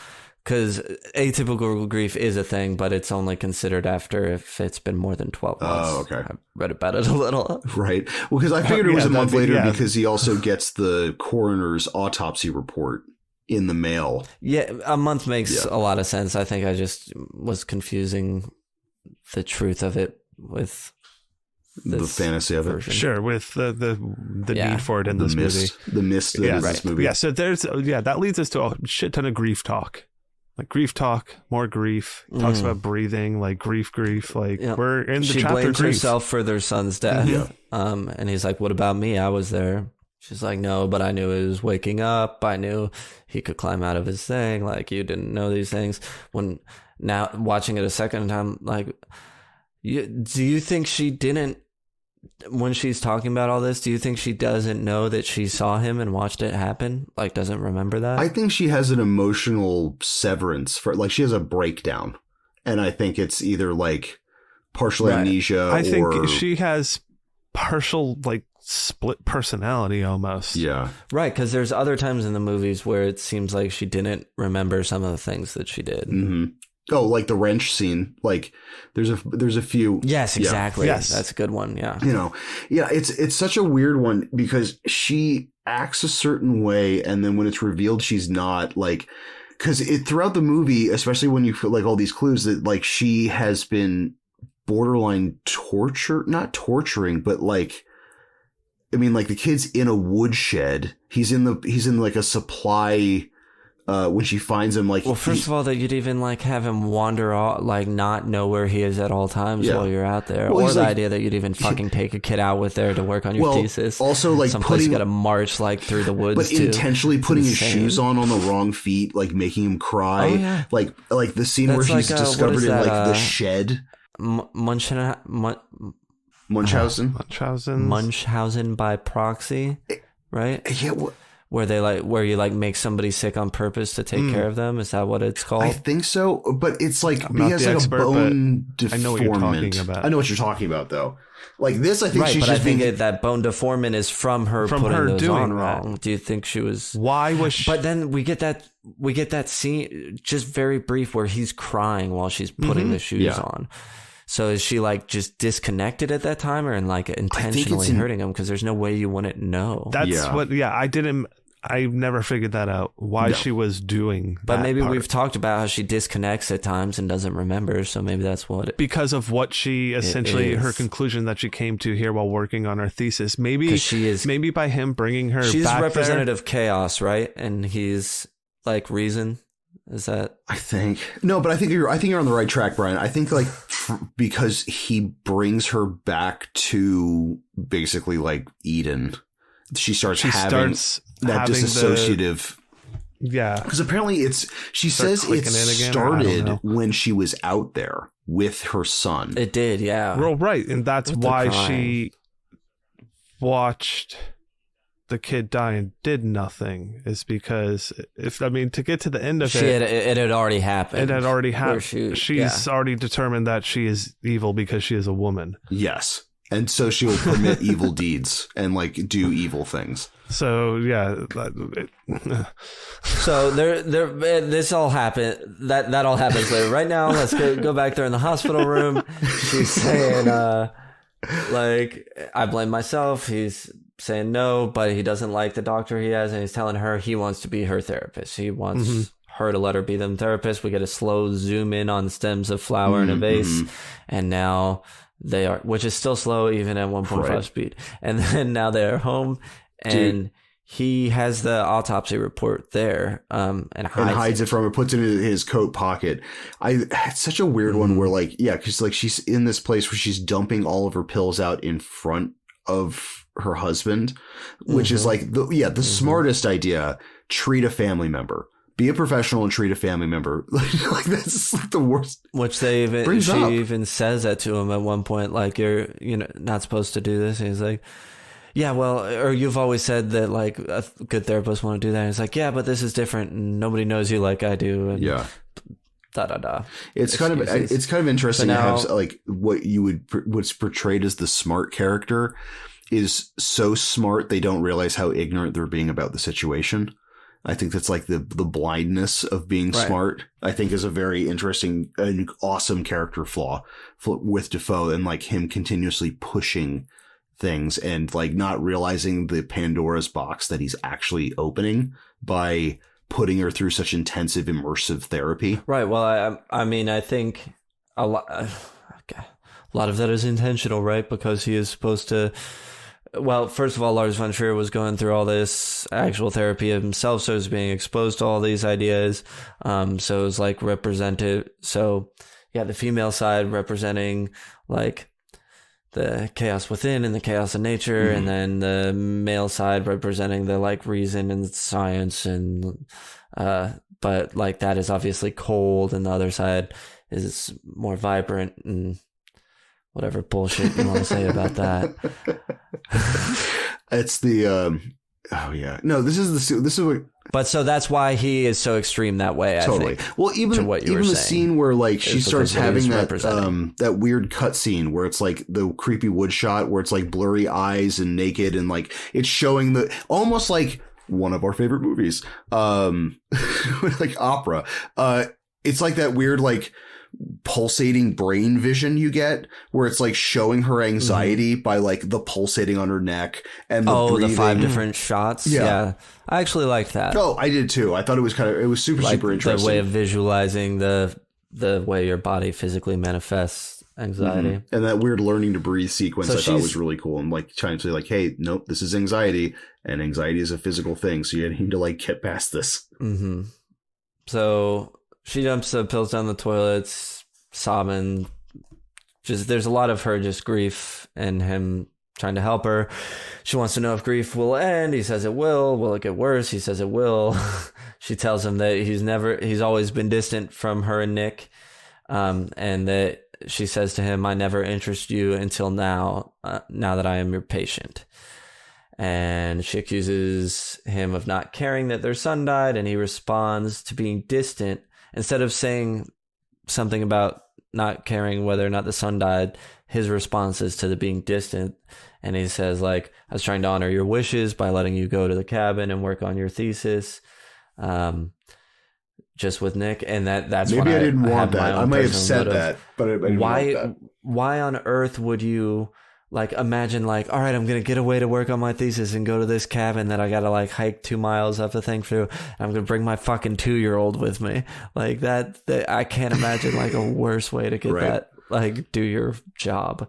Because atypical grief is a thing, but it's only considered after if it's been more than 12 months. Oh, okay. I read about it a little. Right. Well, because I figured it was a month later because he also gets the coroner's autopsy report in the mail. Yeah, a month makes a lot of sense. I think I just was confusing the truth of it with the fantasy of it. version. Sure, with the need for it in this movie. The mist that is this movie. Yeah, so that leads us to a shit ton of grief talk. Like grief talk, more grief. He talks about breathing, like grief. Like we're in the she chapter blames grief. herself for their son's death. And he's like, "What about me? I was there." She's like, "No, but I knew he was waking up. I knew he could climb out of his thing. Like, you didn't know these things." When now watching it a second time, like, do you think she didn't? When she's talking about all this, do you think she doesn't know that she saw him and watched it happen? Like, doesn't remember that? I think she has an emotional severance she has a breakdown. And I think it's either like partial amnesia I think she has partial, like, split personality almost. Yeah. Right, because there's other times in the movies where it seems like she didn't remember some of the things that she did. Mm-hmm. Oh, like the wrench scene. Like there's a few. Yes, exactly. Yes. That's a good one. Yeah. It's such a weird one because she acts a certain way. And then when it's revealed, she's not, like, because throughout the movie, especially when you feel like all these clues that like she has been borderline not torturing, but like, I mean, like the kid's in a woodshed. He's in like a supply. When she finds him, like, well, first of all, that you'd even like have him wander off, like not know where he is at all times while you're out there, or the idea that you'd even fucking take a kid out with there to work on your thesis. Also, like someplace you got to march like through the woods, but intentionally putting his shoes on the wrong feet, like making him cry. Oh, yeah. Like the scene where he's discovered in like the shed. Munchausen by proxy, right? Yeah. Where you like make somebody sick on purpose to take care of them? Is that what it's called? I think so, but it's like he has like a bone deformment. I know what you're talking about. I know what you're talking about, though. Like this, I think she's just that bone deformment is from her putting those on wrong. Do you think she was? Why was she? But then we get that scene, just very brief, where he's crying while she's putting the shoes on. So is she like just disconnected at that time, or like intentionally hurting him? Because there's no way you wouldn't know. That's what. Yeah, I never figured that out. Why she was doing that. But maybe part. we've talked about how she disconnects at times and doesn't remember. So maybe that's what because of what she essentially her conclusion that she came to here while working on her thesis. Maybe she is. Maybe by him bringing her. She's back representative chaos, right? And he's like reason. Is that? I think no, but I think you're on the right track, Brian. I think like because he brings her back to basically like Eden. She starts having that dissociative. Because apparently she says it started when she was out there with her son. It did, yeah. Well, right. And that's why she watched the kid die and did nothing, is because to get to the end of it had already happened. It had already happened. She's already determined that she is evil because she is a woman. Yes. And so she will permit evil deeds and like do evil things. So yeah. So this all happened. That all happens later. Right now, let's go back there in the hospital room. She's saying, like, I blame myself. He's saying no, but he doesn't like the doctor he has, and he's telling her he wants to be her therapist. He wants her to let her be them therapist. We get a slow zoom in on stems of flower in a vase, and now they are, which is still slow even at 1.5 speed. And then now they're home, and he has the autopsy report there, and hides it from her, puts it in his coat pocket. It's such a weird one where like, because like she's in this place where she's dumping all of her pills out in front of her husband, which is like the smartest idea. Treat a family member. Be a professional and treat a family member. Like that's like the worst. Which she even says that to him at one point, like you're not supposed to do this. And he's like, yeah, well, or you've always said that like a good therapist won't do that. And he's like, yeah, but this is different. And nobody knows you like I do. And It's kind of interesting to have like what's portrayed as the smart character is so smart they don't realize how ignorant they're being about the situation. I think that's like the blindness of being smart, I think is a very interesting and awesome character flaw with Defoe, and like him continuously pushing things and like not realizing the Pandora's box that he's actually opening by putting her through such intensive immersive therapy. Right. Well, I mean, I think a lot of that is intentional, right? Because he is supposed to. Well, first of all, Lars von Trier was going through all this actual therapy himself, so he was being exposed to all these ideas. So it was like represented. So yeah, the female side representing like the chaos within and the chaos in nature, and then the male side representing the like reason and science, and but like that is obviously cold, and the other side is more vibrant and whatever bullshit you want to say about that. It's the oh yeah, no, this is what. But so that's why he is so extreme that way. I Totally. think. Well, even the scene where like she starts having that weird cut scene where it's like the creepy wood shot where it's like blurry eyes and naked, and like it's showing the almost like one of our favorite movies, like opera. It's like that weird like pulsating brain vision you get where it's like showing her anxiety by like the pulsating on her neck and the breathing. The 5 different shots. Yeah. I actually liked that. Oh, I did too. I thought it was super like super interesting. The way of visualizing the way your body physically manifests anxiety. And that weird learning to breathe sequence I thought was really cool, and like trying to say like, hey, nope, this is anxiety, and anxiety is a physical thing, so you need to like get past this. So she dumps the pills down the toilets, sobbing. Just there's a lot of her just grief and him trying to help her. She wants to know if grief will end. He says it will. Will it get worse? He says it will. She tells him that he's always been distant from her and Nick, and that she says to him, "I never interested you until now. Now that I am your patient." And she accuses him of not caring that their son died, and he responds to being distant. Instead of saying something about not caring whether or not the son died, his response is to the being distant. And he says, like, I was trying to honor your wishes by letting you go to the cabin and work on your thesis, just with Nick. And that's maybe when I didn't want that. I might have said motive. that, but I didn't want that. Why on earth would you like imagine like, all right, I'm going to get away to work on my thesis and go to this cabin that I got to like hike 2 miles up the thing through. I'm going to bring my fucking 2-year-old with me. Like that I can't imagine like a worse way to get that, like do your job.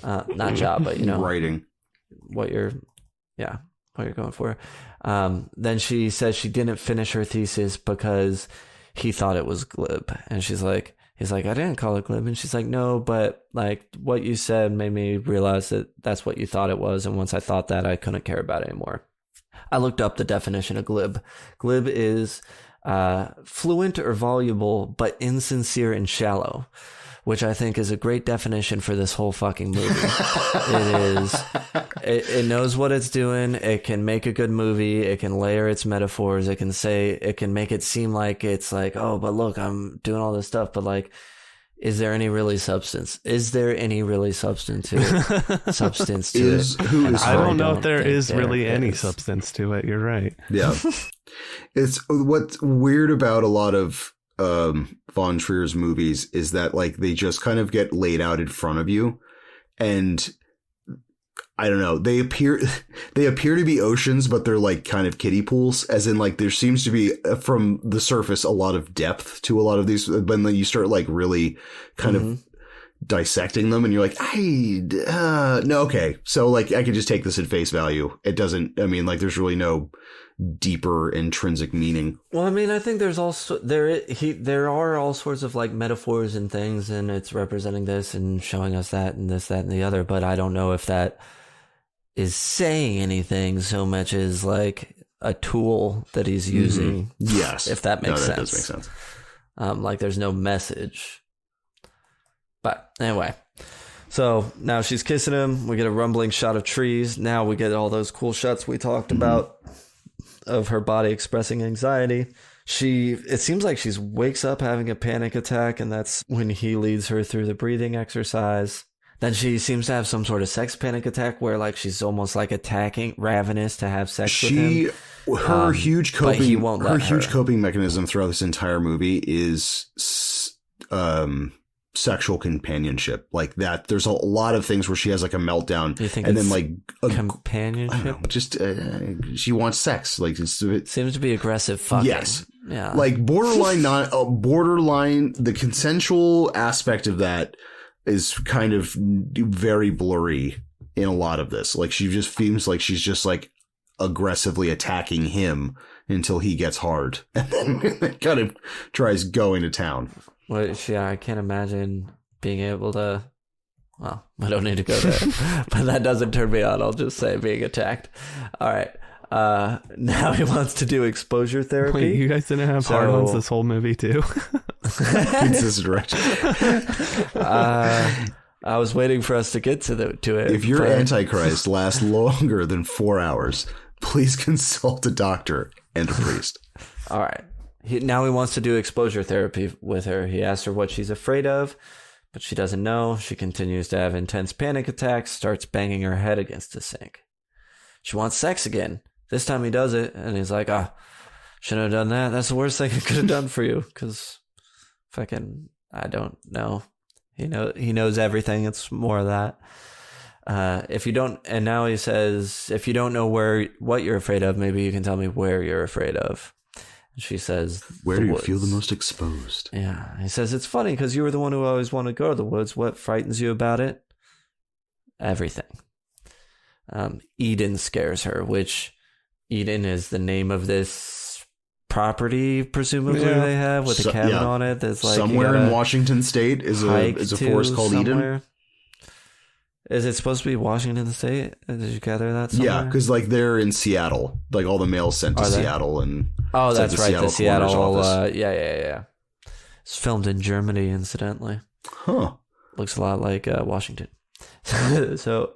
Not job, but you know, writing what you're going for. Then she says she didn't finish her thesis because he thought it was glib. And he's like, I didn't call it glib. And she's like, no, but like what you said made me realize that that's what you thought it was. And once I thought that, I couldn't care about it anymore. I looked up the definition of glib. Glib is fluent or voluble, but insincere and shallow, which I think is a great definition for this whole fucking movie. It knows what it's doing. It can make a good movie. It can layer its metaphors. It can make it seem like it's like, oh, but look, I'm doing all this stuff. But like, is there any really substance? Is there any really substance to it? Substance to it? I don't know if there is really any substance to it. You're right. Yeah. It's what's weird about a lot of Von Trier's movies is that like they just kind of get laid out in front of you, and I don't know, they appear to be oceans, but they're like kind of kiddie pools, as in like there seems to be from the surface a lot of depth to a lot of these, but then you start like really kind of dissecting them and you're like, no, okay, so like I could just take this at face value. It doesn't, I mean, like there's really no deeper intrinsic meaning. Well, I mean, I think there's also there are all sorts of like metaphors and things, and it's representing this and showing us that and this, that, and the other, but I don't know if that is saying anything so much as like a tool that he's using. Yes, if that makes sense. That does make sense. Like there's no message. But anyway, so now she's kissing him. We get a rumbling shot of trees. Now we get all those cool shots we talked about of her body expressing anxiety. It seems like she wakes up having a panic attack, and that's when he leads her through the breathing exercise. Then she seems to have some sort of sex panic attack where like she's almost like attacking, ravenous to have sex with him. Her huge coping mechanism throughout this entire movie is sexual companionship like that. There's a lot of things where she has like a meltdown. Do you think and it's then like companionship? Just she wants sex. Like it seems to be aggressive fucking. Yes. Yeah. Like borderline borderline. The consensual aspect of that is kind of very blurry in a lot of this. Like she just feels like she's just like aggressively attacking him until he gets hard and then kind of tries going to town. Well, yeah, I can't imagine being able to. Well, I don't need to go there, but that doesn't turn me on. I'll just say being attacked. All right. Now he wants to do exposure therapy. Wait, you guys didn't have hard ones this whole movie too? Consistent direction. I was waiting for us to get to it. If your Antichrist lasts longer than 4 hours, please consult a doctor and a priest. All right. Now he wants to do exposure therapy with her. He asks her what she's afraid of, but she doesn't know. She continues to have intense panic attacks, starts banging her head against the sink. She wants sex again. This time he does it, and he's like, shouldn't have done that. That's the worst thing I could have done for you, because fucking, I don't know. He knows everything. It's more of that. If you don't, and now he says, if you don't know what you're afraid of, maybe you can tell me where you're afraid of. She says, where do you feel the most exposed? Yeah. He says, it's funny because you were the one who always wanted to go to the woods. What frightens you about it? Everything. Eden scares her, which Eden is the name of this property, presumably they have with a cabin on it. That's like somewhere in Washington State is a forest called Eden. Is it supposed to be Washington State? Did you gather that somewhere? Yeah, because like they're in Seattle. Like all the mail's sent to Seattle and that's right, the Seattle. Yeah. It's filmed in Germany, incidentally. Huh. Looks a lot like Washington. So,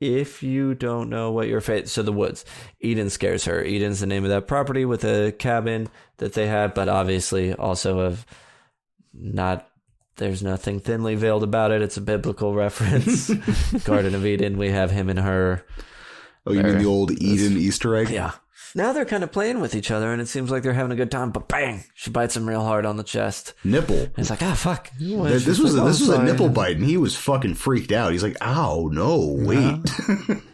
if you don't know what your fate, so the woods, Eden scares her. Eden's the name of that property with a cabin that they have, but obviously also of not. There's nothing thinly veiled about it. It's a biblical reference. Garden of Eden. We have him and her. Oh, you mean the old Eden Easter egg? Yeah. Now they're kind of playing with each other, and it seems like they're having a good time. But bang, she bites him real hard on the chest. Nipple. And it's like, fuck. This was a nipple bite, and he was fucking freaked out. He's like, ow, no, wait.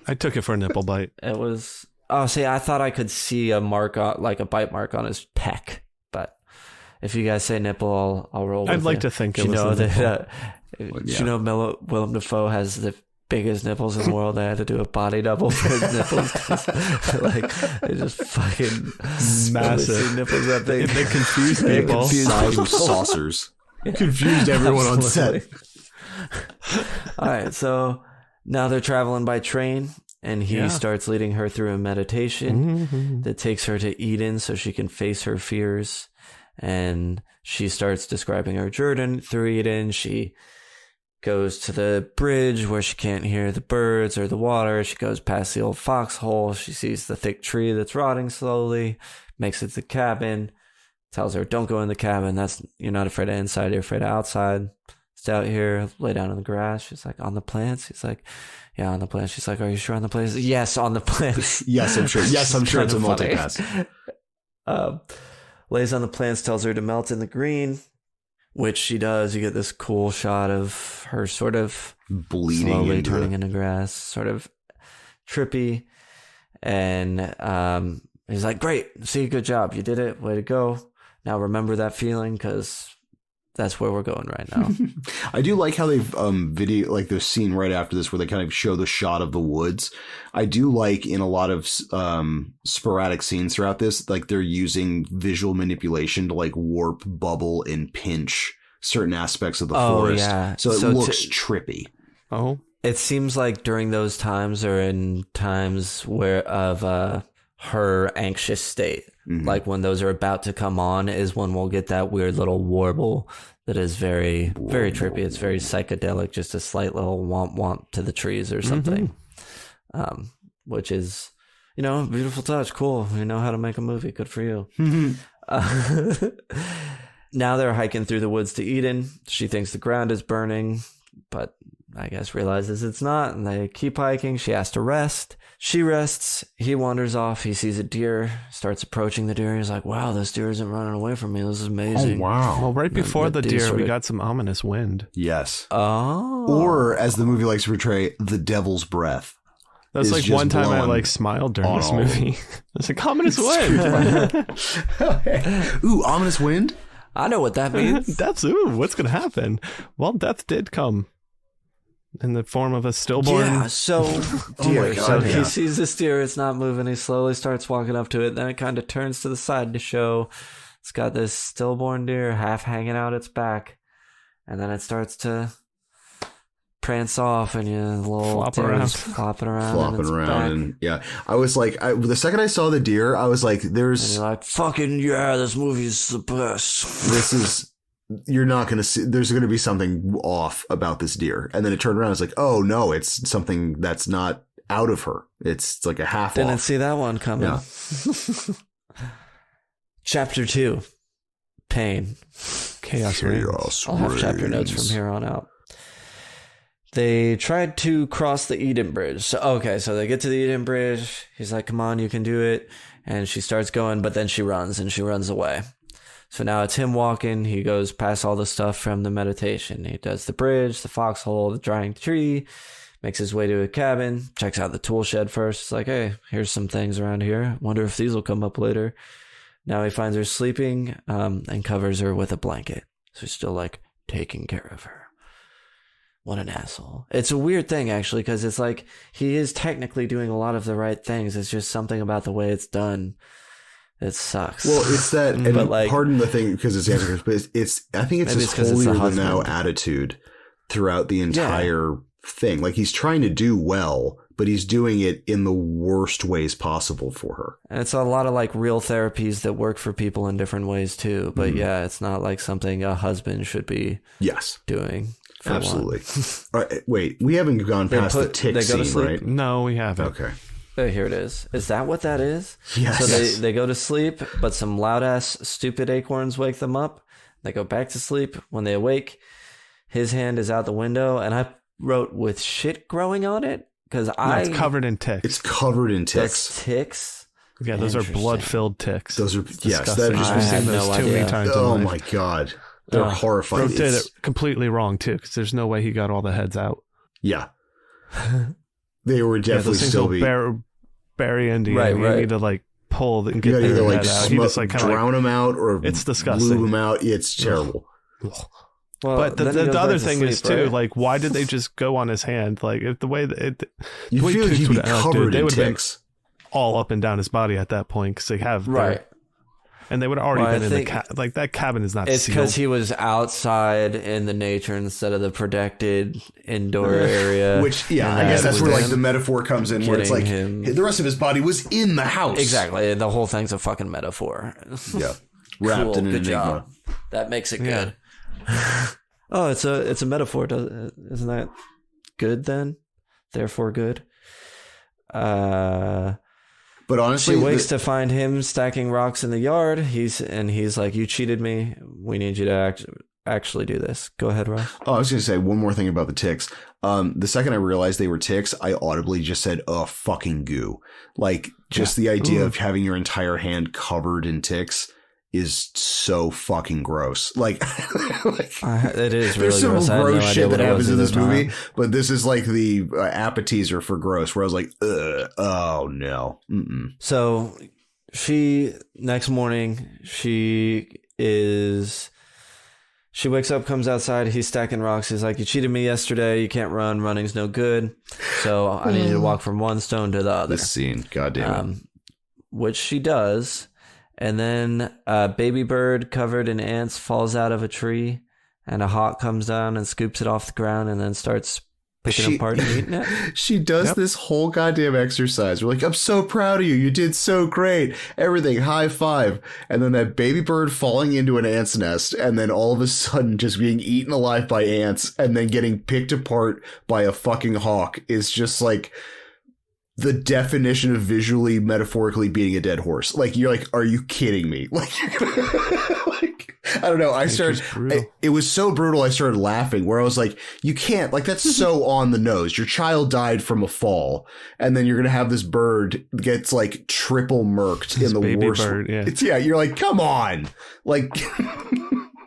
I took it for a nipple bite. It was. Oh, see, I thought I could see a mark on, like a bite mark on his pec. But if you guys say nipple, I'll roll with I'd like to think it was a nipple. Did you know Willem Dafoe has the biggest nipples in the world? They had to do a body double for his nipples. Like, they just fucking massive nipples that big. They confused people. Size of saucers. Confused everyone on set. All right, so now they're traveling by train, and he starts leading her through a meditation that takes her to Eden so she can face her fears. And she starts describing her journey through Eden. She goes to the bridge where she can't hear the birds or the water. She goes past the old foxhole. She sees the thick tree that's rotting slowly, makes it to the cabin, tells her, don't go in the cabin. You're not afraid of inside, you're afraid of outside. Stay out here, lay down in the grass. She's like, on the plants? He's like, yeah, on the plants. She's like, are you sure on the plants? Yes, on the plants. Yes, I'm sure. Yes, I'm sure it's a multipass. Lays on the plants, tells her to melt in the green, which she does. You get this cool shot of her sort of bleeding, slowly turning into grass, sort of trippy. And he's like, great, see, good job. You did it. Way to go. Now remember that feeling, because that's where we're going right now. I do like how they've video, like the scene right after this where they kind of show the shot of the woods. I do like in a lot of sporadic scenes throughout this, like they're using visual manipulation to like warp, bubble, and pinch certain aspects of the forest. Yeah. So it looks trippy. Oh, it seems like during those times or in times where of her anxious state. Mm-hmm. Like when those are about to come on is when we'll get that weird little warble that is very, very trippy. It's very psychedelic, just a slight little womp womp to the trees or something. Mm-hmm. Which is, a beautiful touch. Cool. You know how to make a movie. Good for you. Mm-hmm. Now they're hiking through the woods to Eden. She thinks the ground is burning, but I guess realizes it's not, and they keep hiking. She has to rest. She rests. He wanders off. He sees a deer, starts approaching the deer. He's like, wow, this deer isn't running away from me. This is amazing. Oh, wow. Well, right before the deer, we got some ominous wind. Yes. Oh. Or, as the movie likes to portray, the devil's breath. That's is like just one time I blowing like smiled during this on all of movie. It's like ominous wind. Ooh, ominous wind? I know what that means. What's going to happen? Well, death did come in the form of a stillborn. Yeah, so deer. my God, So yeah. he sees this deer, it's not moving. He slowly starts walking up to it. Then it kind of turns to the side to show it's got this stillborn deer half hanging out its back. And then it starts to prance off, and you little Flop deer's around. flopping around. Flopping in its around. back. And yeah, I was like, the second I saw the deer, I was like, And there's, you're like, fucking yeah, this movie is the best. this is, you're not going to see, there's going to be something off about this deer. And then it turned around. It's like, oh no, it's something that's not out of her. It's like a half Didn't off. see that one coming. Yeah. Chapter 2, Pain. Chaos reigns. Chaos I'll have chapter notes from reigns. here on out. They tried to cross the Eden Bridge. So they get to the Eden Bridge. He's like, come on, you can do it. And she starts going, but then she runs away. So now it's him walking. He goes past all the stuff from the meditation. He does the bridge, the foxhole, the drying tree, makes his way to a cabin, checks out the tool shed first. It's like, hey, here's some things around here. Wonder if these will come up later. Now he finds her sleeping and covers her with a blanket. So he's still like taking care of her. What an asshole. It's a weird thing, actually, because it's like he is technically doing a lot of the right things. It's just something about the way it's done. It sucks. Well, it's that, and But, like, pardon the thing because it's Antichrist, but it's I think it's Maybe his it's 'cause it's the holier than thou husband. attitude throughout the entire thing. Like he's trying to do well, but he's doing it in the worst ways possible for her. And it's a lot of like real therapies that work for people in different ways too. But yeah, it's not like something a husband should be Yes, doing. For absolutely. All right, wait, we haven't gone past the tick they go to scene, sleep? right? No, we haven't. Okay. Oh, here it is. Is that what that is? Yes. So they go to sleep, but some loud ass stupid acorns wake them up. They go back to sleep. When they awake, his hand is out the window, and I wrote with shit growing on it because No, it's covered in ticks. It's covered in ticks. That's ticks. Yeah, those are Interesting. blood-filled ticks. Those are yes. Disgusting. That I've is I just had seen those no too many idea. times. in oh life. my god, they're Ugh. horrifying. Bro did It's- it completely wrong too, because there's no way he got all the heads out. Yeah, they were Yeah, definitely those things still will be. bury into you. Right, You right. need to like pull and You get gotta their either like head out. He just like kind of drown them out or It's disgusting. Glue them out. It's terrible. Well, But then he the goes other back to thing sleep, is too, right? like, why did they just go on his hand? Like, if the way that You the way feel like ticks he'd be would act, covered they in would have been ticks. all up and down his body at that point because they have their- right. and they would have already Well, I been in the think like that cabin is not It's sealed. because he was outside in the nature instead of the protected indoor area. Which, yeah, And I guess that that's was where like him the metaphor comes in, where it's like getting him- the rest of his body was in the house. Exactly. The whole thing's a fucking metaphor. Yeah, wrapped Cool, in an good enigma. job. That makes it Yeah. good. Oh, it's a metaphor. Isn't that good then? Therefore good. But honestly, She wakes to find him stacking rocks in the yard. He's like, "You cheated me. We need you to actually do this." Go ahead, Ross. Oh, I was going to say one more thing about the ticks. The second I realized they were ticks, I audibly just said, "Oh, fucking goo!" Like just the idea of having your entire hand covered in ticks is so fucking gross. Like, It is really there's some gross. I had no gross idea shit what that it happens was in at this the movie, time. but this is like the appetizer for gross, where I was like, oh no. Mm-mm. So next morning, she wakes up, comes outside. He's stacking rocks. He's like, "You cheated me yesterday. You can't run. Running's no good. So I need you to walk from one stone to the other." This scene, goddamn it. Which she does. And then a baby bird covered in ants falls out of a tree, and a hawk comes down and scoops it off the ground and then starts picking it apart and eating it. She does this whole goddamn exercise. We're like, "I'm so proud of you. You did so great. Everything, high five." And then that baby bird falling into an ant's nest, and then all of a sudden just being eaten alive by ants, and then getting picked apart by a fucking hawk is just like the definition of visually, metaphorically beating a dead horse. Like, you're like, are you kidding me? Like, like I don't know. It was so brutal. I started laughing where I was like, you can't, like, that's so on the nose. Your child died from a fall. And then you're going to have this bird gets like triple murked in the worst. Bird, you're like, come on. Like,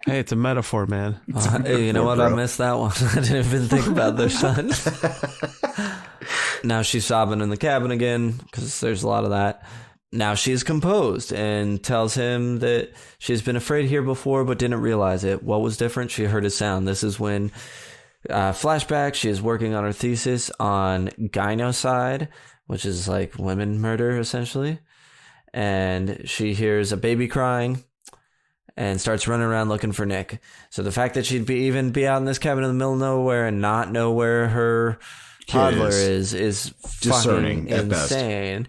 hey, it's a metaphor, man. You know what? Bro. I missed that one. I didn't even think about their son. Now she's sobbing in the cabin again because there's a lot of that. Now she's composed and tells him that she's been afraid here before but didn't realize it. What was different? She heard a sound. This is when, flashback, she is working on her thesis on gynocide, which is like women murder, essentially. And she hears a baby crying and starts running around looking for Nick. So the fact that she'd be out in this cabin in the middle of nowhere and not know where her toddler is fucking insane.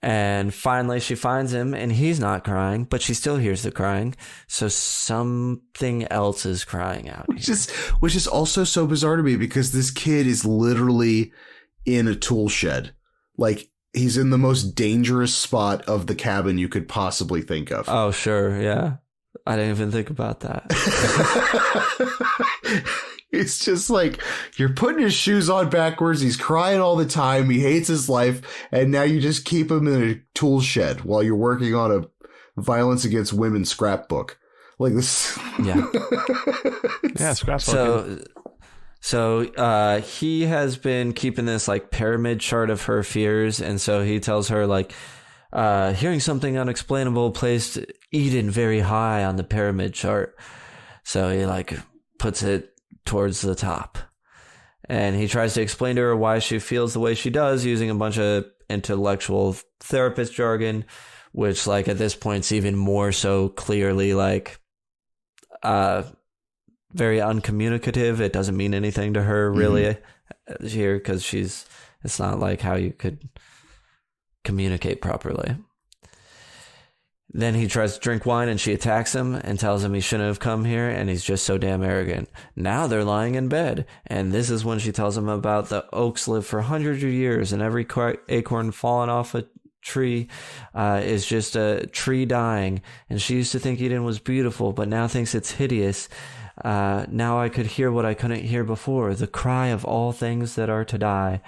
And finally she finds him and he's not crying, but she still hears the crying. So something else is crying out. Which is also so bizarre to me because this kid is literally in a tool shed. Like, he's in the most dangerous spot of the cabin you could possibly think of. Oh, sure. Yeah. I didn't even think about that. It's just like, you're putting his shoes on backwards. He's crying all the time. He hates his life. And now you just keep him in a tool shed while you're working on a violence against women scrapbook. Like this. Yeah. Yeah, scrapbook. So he has been keeping this like pyramid chart of her fears. And so he tells her like, hearing something unexplainable placed Eden very high on the pyramid chart. So he like puts it towards the top. And he tries to explain to her why she feels the way she does using a bunch of intellectual therapist jargon, which like at this point is even more so clearly like very uncommunicative. It doesn't mean anything to her really here because it's not like how you could communicate properly. Then he tries to drink wine and she attacks him and tells him he shouldn't have come here and he's just so damn arrogant. Now they're lying in bed. And this is when she tells him about the oaks live for hundreds of years and every acorn falling off a tree is just a tree dying. And she used to think Eden was beautiful, but now thinks it's hideous. Now I could hear what I couldn't hear before, the cry of all things that are to die.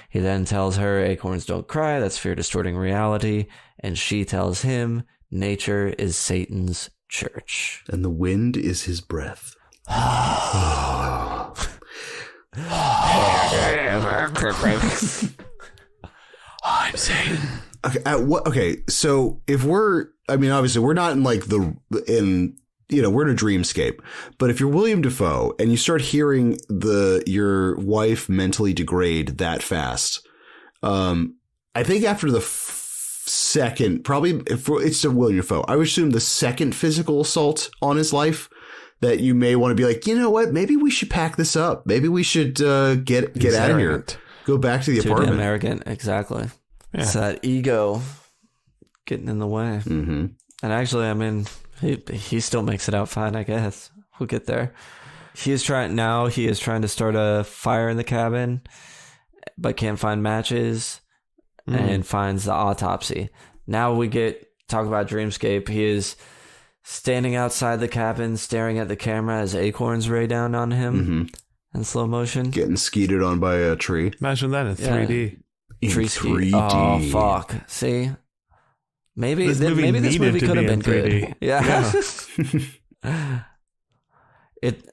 He then tells her acorns don't cry, that's fear distorting reality. And she tells him nature is Satan's church. And the wind is his breath. I'm Satan. Okay, so if obviously we're not in like we're in a dreamscape, but if you're William Dafoe and you start hearing your wife mentally degrade that fast, I think after the second, probably if it's a William Dafoe, I would assume the second physical assault on his life, that you may want to be like, you know what, maybe we should pack this up. Maybe we should get out of here. Go back to the apartment. Damn arrogant, exactly. Yeah. It's that ego getting in the way. Mm-hmm. And actually, I mean, he still makes it out fine, I guess. We'll get there. He is trying to start a fire in the cabin, but can't find matches and finds the autopsy. Now we talk about Dreamscape. He is standing outside the cabin, staring at the camera as acorns ray down on him in slow motion. Getting skeeted on by a tree. Imagine that in 3D. In 3D. Oh, fuck. See? Maybe this movie could have been good. Yeah.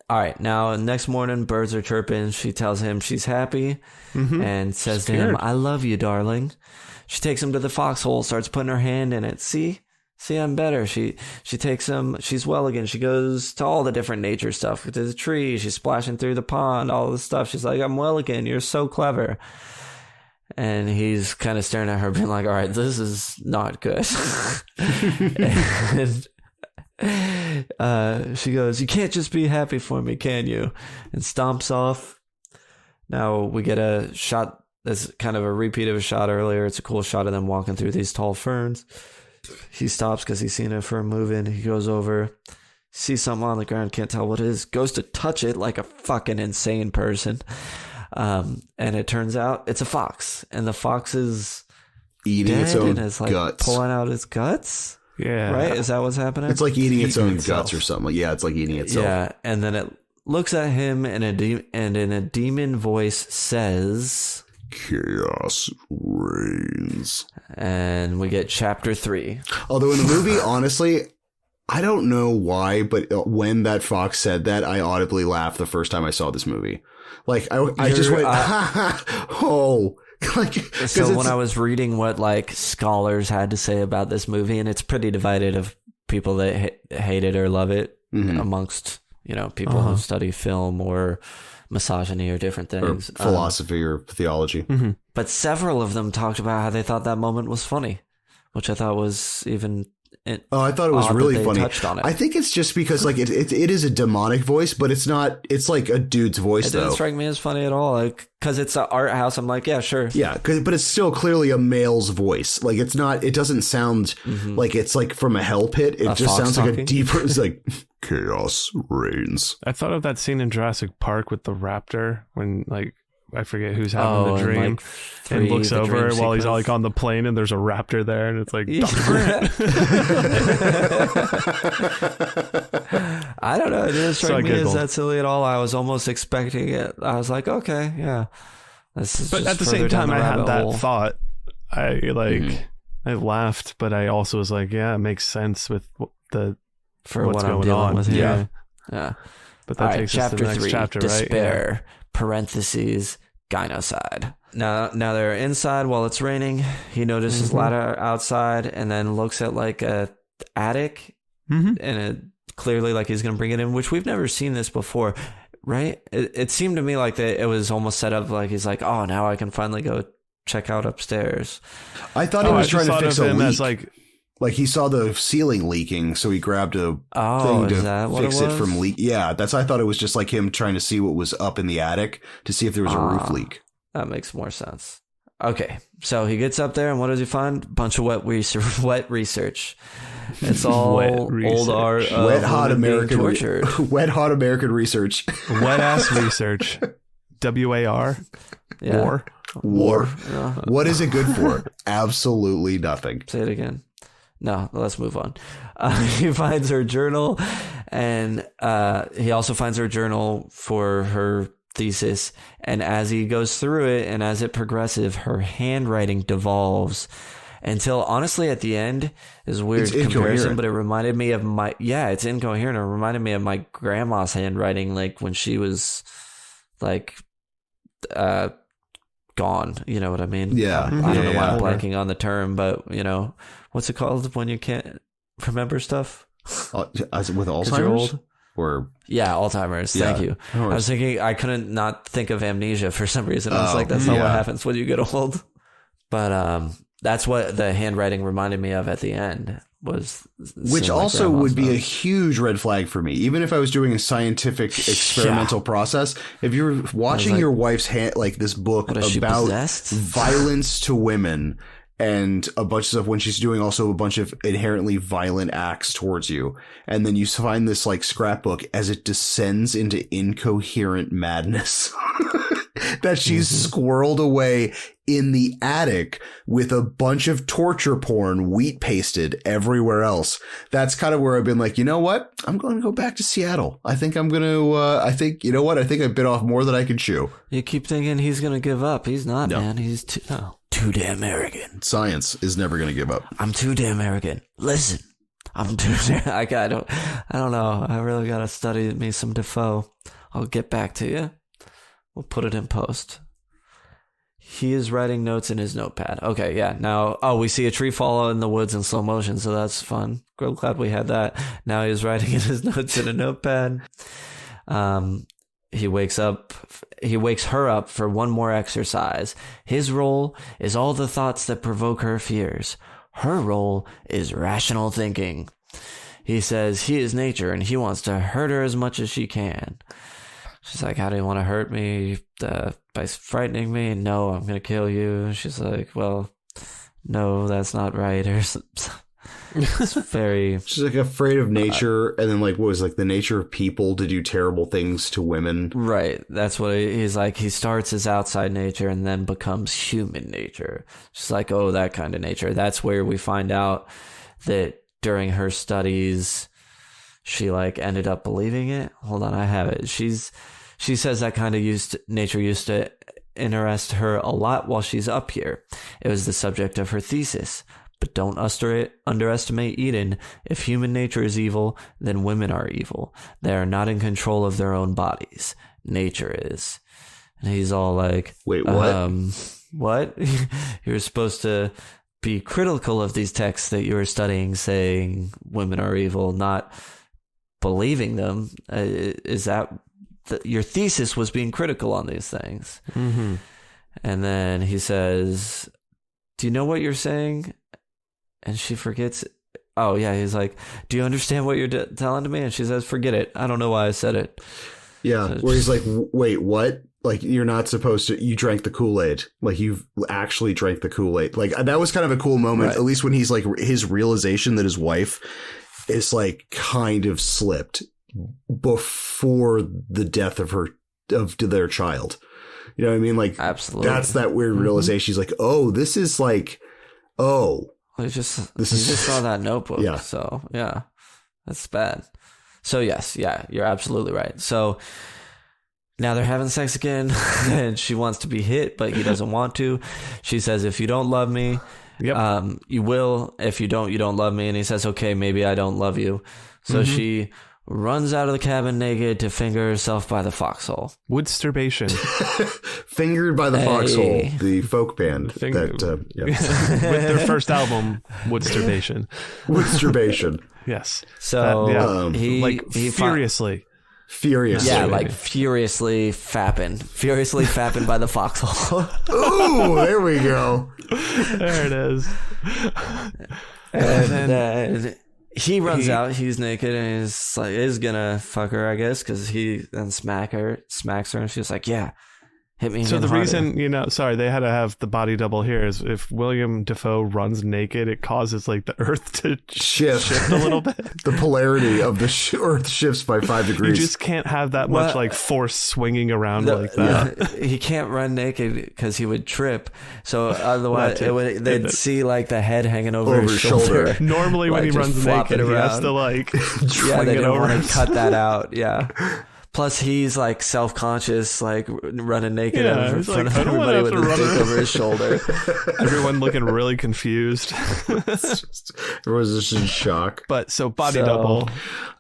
All right. Now, next morning, birds are chirping. She tells him she's happy and says to him, I love you, darling. She takes him to the foxhole, starts putting her hand in it. See, I'm better. She takes him. She's well again. She goes to all the different nature stuff. To the tree. She's splashing through the pond, all this stuff. She's like, I'm well again. You're so clever. And he's kind of staring at her, being like, all right, this is not good. And she goes, you can't just be happy for me, can you? And stomps off. Now we get a shot that's kind of a repeat of a shot earlier. It's a cool shot of them walking through these tall ferns. He stops because he's seen a fern moving. He goes over, sees something on the ground, can't tell what it is, goes to touch it like a fucking insane person. And it turns out it's a fox, and the fox is eating its own and is like guts, pulling out its guts. Yeah. Right? Is that what's happening? It's like eating its own itself. guts or something. Yeah, it's like eating itself. Yeah, and then it looks at him and in a demon voice says, Chaos reigns. and we get chapter 3. Although in the movie, honestly, I don't know why, but when that fox said that, I audibly laughed the first time I saw this movie. Like, I just went, oh. Like, So when I was reading what like scholars had to say about this movie, and it's pretty divided of people that hate it or love it amongst, people who study film or misogyny or different things. Or philosophy or theology. But several of them talked about how they thought that moment was funny, which I thought was even... I thought it was really funny. Touched on it. I think it's just because like it is a demonic voice, but it's not. It's like a dude's voice. It didn't strike me as funny at all. Like, because it's an art house. I'm like, yeah, sure. Yeah, but it's still clearly a male's voice. Like it's not. It doesn't sound like it's like from a hell pit. It just sounds like a deeper. It's like chaos reigns. I thought of that scene in Jurassic Park with the raptor when like. I forget who's having the dream and looks over while he's like on the plane and there's a raptor there and it's like, Dr. Grant. I don't know. It didn't strike me as that silly at all. I was almost expecting it. I was like, okay, yeah. But at the same time, I had that thought. I laughed, but I also was like, yeah, it makes sense with what's what I'm going dealing on with here. Yeah. But that takes us to the next 3, chapter, despair, right? Yeah. Parentheses, gynocide. Now they're inside while it's raining. He notices ladder outside and then looks at like a attic and it clearly like he's going to bring it in, which we've never seen this before, right? It seemed to me like that it was almost set up like he's like, oh, now I can finally go check out upstairs. I thought he was trying to fix a leak. As like he saw the ceiling leaking, so he grabbed a thing to fix it from leak. Yeah, I thought it was just like him trying to see what was up in the attic to see if there was a roof leak. That makes more sense. Okay, so he gets up there, and what does he find? Bunch of wet research. It's all old art of wet hot American tortured. Wet hot American research. Wet ass research. WAR. Yeah. War. Yeah. What is it good for? Absolutely nothing. Say it again. No, let's move on. He finds her journal, and he also finds her journal for her thesis. And as he goes through it, and as it progresses, her handwriting devolves until, honestly, at the end, is a weird comparison, but it reminded me of it's incoherent. It reminded me of my grandma's handwriting, like when she was like gone. You know what I mean? Yeah. I don't know why I'm blanking on the term, but what's it called when you can't remember stuff? With Alzheimer's? Or Alzheimer's. Thank you. I was thinking I couldn't not think of amnesia for some reason. I was like, that's not what happens when you get old. But that's what the handwriting reminded me of at the end. Which also would be a huge red flag for me. Even if I was doing a scientific experimental process, if you're watching your wife's this book about violence to women and a bunch of stuff when she's doing also a bunch of inherently violent acts towards you, and then you find this like scrapbook as it descends into incoherent madness that she's squirreled away in the attic with a bunch of torture porn wheat pasted everywhere else. That's kind of where I've been like, you know what? I'm going to go back to Seattle. I think I'm going to, I think I bit off more than I can chew. You keep thinking he's going to give up. He's not, man. He's too damn arrogant. Science is never going to give up. I'm too damn arrogant. Listen, I'm too damn, I don't know. I really got to study me some Defoe. I'll get back to you. We'll put it in post. He is writing notes in his notepad. Okay, yeah. Now, we see a tree fall in the woods in slow motion, so that's fun. Glad we had that. Now he's writing in his notes in a notepad. He wakes her up for one more exercise. His role is all the thoughts that provoke her fears. Her role is rational thinking. He says he is nature and he wants to hurt her as much as she can. She's like, how do you want to hurt me? By frightening me? No, I'm going to kill you. She's like, well, no, that's not right. Or it's very... She's like afraid of nature. And then like, what was like the nature of people to do terrible things to women? Right. That's what he's like. He starts as outside nature and then becomes human nature. She's like, oh, that kind of nature. That's where we find out that during her studies, she like ended up believing it. Hold on, I have it. She says that kind of nature used to interest her a lot while she's up here. It was the subject of her thesis. But don't underestimate Eden. If human nature is evil, then women are evil. They are not in control of their own bodies. Nature is. And he's all like, wait, what? What? You're supposed to be critical of these texts that you were studying, saying women are evil, not believing them. Is that your thesis was being critical on these things? Mm-hmm. And then he says, do you know what you're saying? And she forgets. Oh, yeah. He's like, do you understand what you're telling to me? And she says, forget it. I don't know why I said it. Yeah. Where he's like, wait, what? Like, you're not supposed to, you drank the Kool-Aid. Like, you've actually drank the Kool-Aid. Like, that was kind of a cool moment, right. At least when he's like, his realization that his wife is like kind of slipped before the death of their child. You know what I mean? Like, absolutely. That's that weird realization. She's like, oh, this is like, oh. He just saw that notebook. Yeah. So, yeah, that's bad. So, yes, yeah, you're absolutely right. So now they're having sex again and she wants to be hit, but he doesn't want to. She says, if you don't love me, you will. If you don't love me. And he says, okay, maybe I don't love you. So she runs out of the cabin naked to finger herself by the foxhole. Woodsturbation. Fingered by the Foxhole, the folk band that with their first album, Woodsturbation. Woodsturbation. Yes. So he furiously. Yeah, like furiously fapping by the foxhole. Ooh, there we go. There it is. And then he runs out. He's naked and he's like, is gonna fuck her, I guess, because he then smacks her, and she's like, yeah, hit me. So the harder. reason, they had to have the body double here is if William Dafoe runs naked, it causes like the Earth to shift a little bit. The polarity of the Earth shifts by 5 degrees. You just can't have that much like force swinging around like that. Yeah. He can't run naked because he would trip. So otherwise, they'd see like the head hanging over his shoulder. Normally, when he runs naked, he has to like swing it over. Want to cut that out. Yeah. Plus, he's like self-conscious, like running naked in front of everybody with his dick over his shoulder. Everyone looking really confused. Everyone's just in shock. But body double.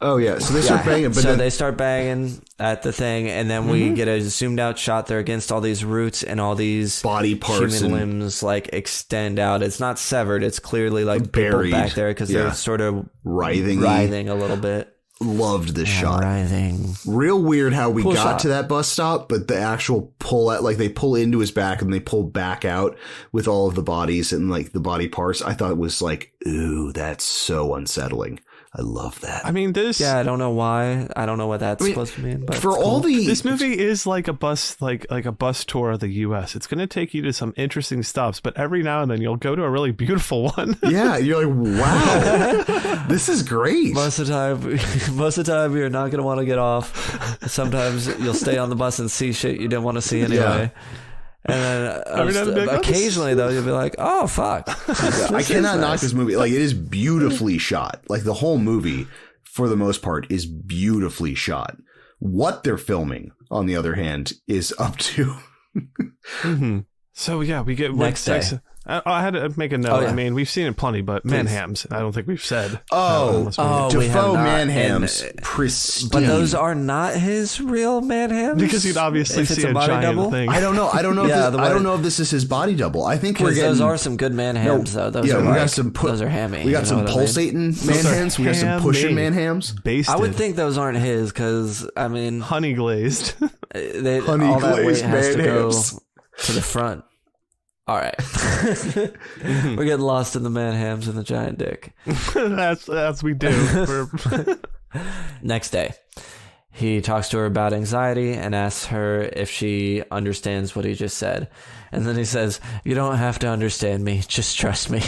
Oh yeah, so they start banging. But they start banging at the thing, and then we get a zoomed-out shot. They're against all these roots and all these body parts, human limbs like extend out. It's not severed. It's clearly like buried back there because they're sort of writhing a little bit. Loved this shot. Writhing. Real weird how we got to that bus stop, but the actual pull out, like they pull into his back and they pull back out with all of the bodies and like the body parts. I thought it was like, ooh, that's so unsettling. I love that. I mean, I don't know why. I don't know what that's supposed to mean. But this movie is like a bus, like a bus tour of the U.S. It's going to take you to some interesting stops, but every now and then you'll go to a really beautiful one. Yeah, you're like, wow, this is great. Most of the time, you're not going to want to get off. Sometimes you'll stay on the bus and see shit you didn't want to see anyway. Yeah. And then occasionally, though, you'll be like, oh, fuck. I cannot knock this movie. Like, it is beautifully shot. Like, the whole movie, for the most part, is beautifully shot. What they're filming, on the other hand, is up to. So, yeah, we get next day. I had to make a note. I mean, we've seen it plenty, but Manhams, I don't think we've said. Defoe Manhams, pristine. But those are not his real Manhams? Because you'd obviously see a giant double thing. I don't know. I don't know if this is his body double. I think those are some good Manhams, though. Those are hammy. We got some pulsating Manhams. We got some pushing Manhams. Basted. I would think those aren't his because, I mean... Honey glazed. All that weight has to go to the front. All right. We're getting lost in the Manhams and the giant dick. That's we do. Next day, he talks to her about anxiety and asks her if she understands what he just said. And then he says, you don't have to understand me. Just trust me.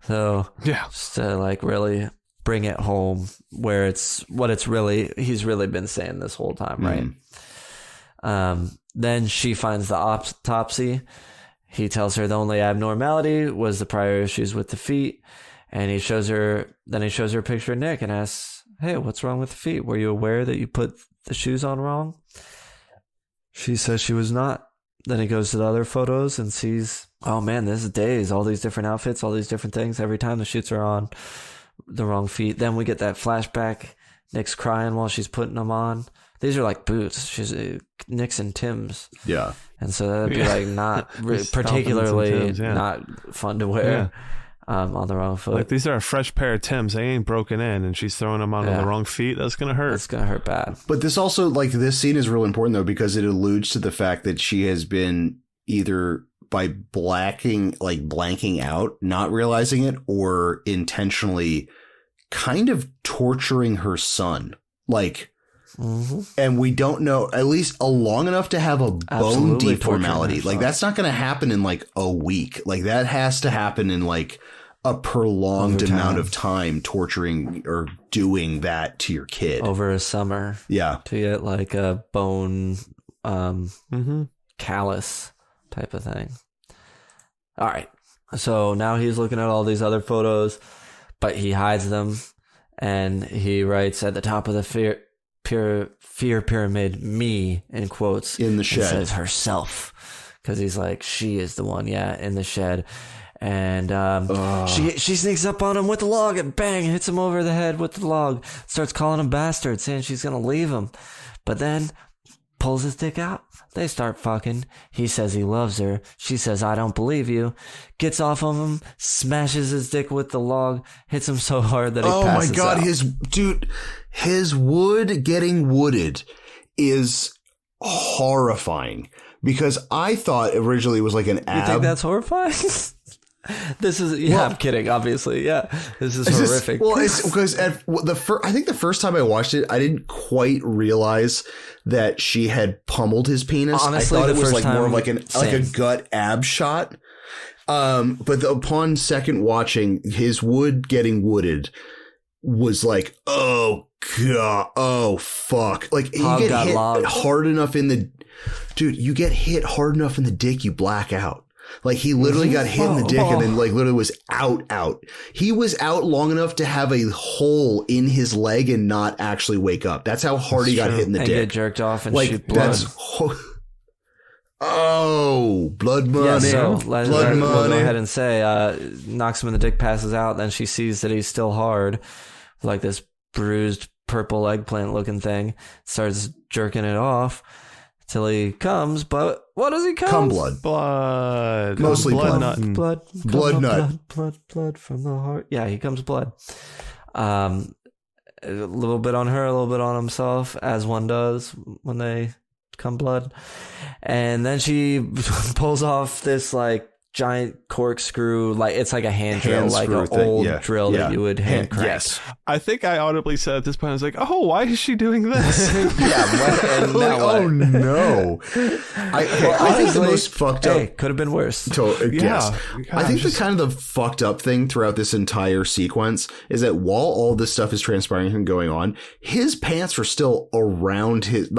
So just to like really bring it home where it's what he's really been saying this whole time, right? Then she finds the autopsy. He tells her the only abnormality was the prior issues with the feet. And he shows her a picture of Nick and asks, hey, what's wrong with the feet? Were you aware that you put the shoes on wrong? She says she was not. Then he goes to the other photos and sees, oh man, this is days, all these different outfits, all these different things. Every time the shoots are on the wrong feet. Then we get that flashback. Nick's crying while she's putting them on. These are like boots. She's Nick's and Tim's. Yeah. And so that'd be like not particularly not fun to wear on the wrong foot. Like, these are a fresh pair of Tim's. They ain't broken in, and she's throwing them on the wrong feet. That's going to hurt. It's going to hurt bad. But this also, like, this scene is real important, though, because it alludes to the fact that she has been either by blanking out, not realizing it, or intentionally kind of torturing her son. Like, and we don't know, at least long enough to have a bone deep formality. Like, that's not going to happen in like a week. Like, that has to happen in like a prolonged amount of time, torturing or doing that to your kid over a summer. Yeah. To get like a bone callus type of thing. All right. So now he's looking at all these other photos, but he hides them, and he writes at the top of the fear pyramid, me, in quotes, in the shed. Says herself, because he's like, she is the one, in the shed. And she sneaks up on him with the log and bang, hits him over the head with the log, starts calling him bastard, saying she's gonna leave him, but then pulls his dick out. They start fucking. He says he loves her. She says, I don't believe you. Gets off of him, smashes his dick with the log, hits him so hard that he passes out. Oh my God, his wood getting wooded is horrifying, because I thought originally it was like an ab. You think that's horrifying? This is, I'm kidding, obviously. Yeah, this is horrific. It's because I think the first time I watched it, I didn't quite realize that she had pummeled his penis. Honestly, I thought it was like more of like a gut ab shot. But upon second watching, his wood getting wooded was like, oh God, oh fuck. Like, you get hit hard enough in the, dude, you get hit hard enough in the dick, you black out. Like, he literally got hit in the dick and then like literally was out. He was out long enough to have a hole in his leg and not actually wake up. That's how hard he got hit in the dick. Get jerked off and like, shoot blood. Blood money. Yeah, so blood we'll money. go ahead and say, knocks him in the dick, passes out. Then she sees that he's still hard, like this bruised purple eggplant looking thing. Starts jerking it off till he comes. But what does he come? Blood. Mostly blood. Blood from the heart. Yeah, he comes blood. A little bit on her, a little bit on himself, as one does when they come blood. And then she pulls off this like giant corkscrew, like it's like a hand drill, like an old drill that you would hand crank. Yes. I think I audibly said at this point, I was like, oh, why is she doing this? And oh no. I think the most fucked up could have been worse. Yes. I think the kind of the fucked up thing throughout this entire sequence is that while all this stuff is transpiring and going on, his pants are still around his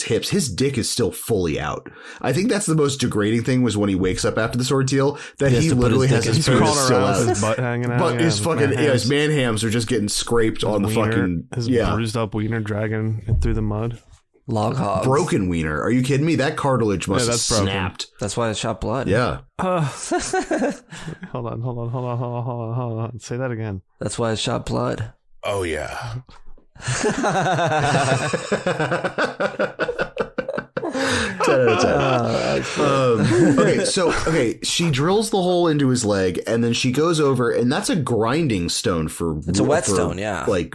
hips. His dick is still fully out. I think that's the most degrading thing, was when he wakes up after this ordeal, that he literally has his penis still out. His butt hanging out. But his fucking his man hams are just getting scraped on the fucking bruised up wiener dragging it through the mud. Log hog. Broken wiener. Are you kidding me? That cartilage must have snapped. That's why it shot blood. Yeah. Hold on. Say that again. That's why it shot blood. Oh yeah. Okay, she drills the hole into his leg, and then she goes over, and that's a grinding stone for. It's a whetstone, yeah. Like,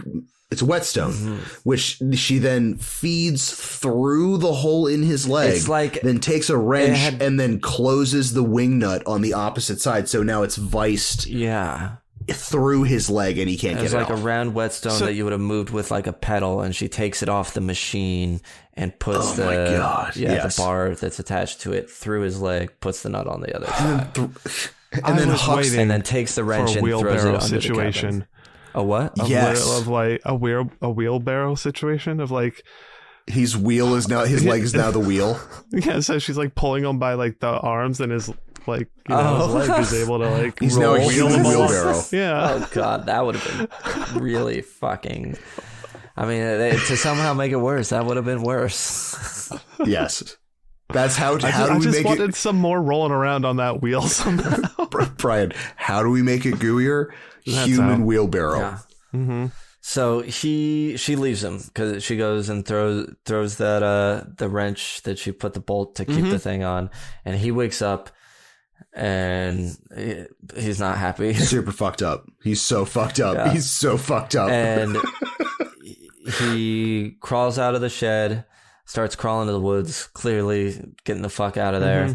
it's a whetstone, which she then feeds through the hole in his leg. It's like, then takes a wrench and then closes the wing nut on the opposite side, so now it's viced. Yeah. Through his leg, and he can't get it off. It's like a round whetstone that you would have moved with like a pedal, and she takes it off the machine and puts the bar that's attached to it through his leg, puts the nut on the other side, and then hucks, and then takes the wrench and throws it under situation. The cabin. A what? A wheelbarrow situation of like, his leg is now the wheel. Yeah, so she's like pulling him by like the arms, and his like his leg is able to like He's roll now a human wheelbarrow. Yeah. Oh god, that would have been really fucking. I mean, to somehow make it worse, that would have been worse. Yes. That's how do I we just make wanted it? some more rolling around on that wheel somehow. Brian, how do we make it gooier? Human wheelbarrow. Yeah. Mm-hmm. So she leaves him because she goes and throws that the wrench that she put the bolt to keep the thing on, and he wakes up and he's not happy. Super fucked up. He's so fucked up. Yeah. He's so fucked up. And he crawls out of the shed, starts crawling to the woods, clearly getting the fuck out of there.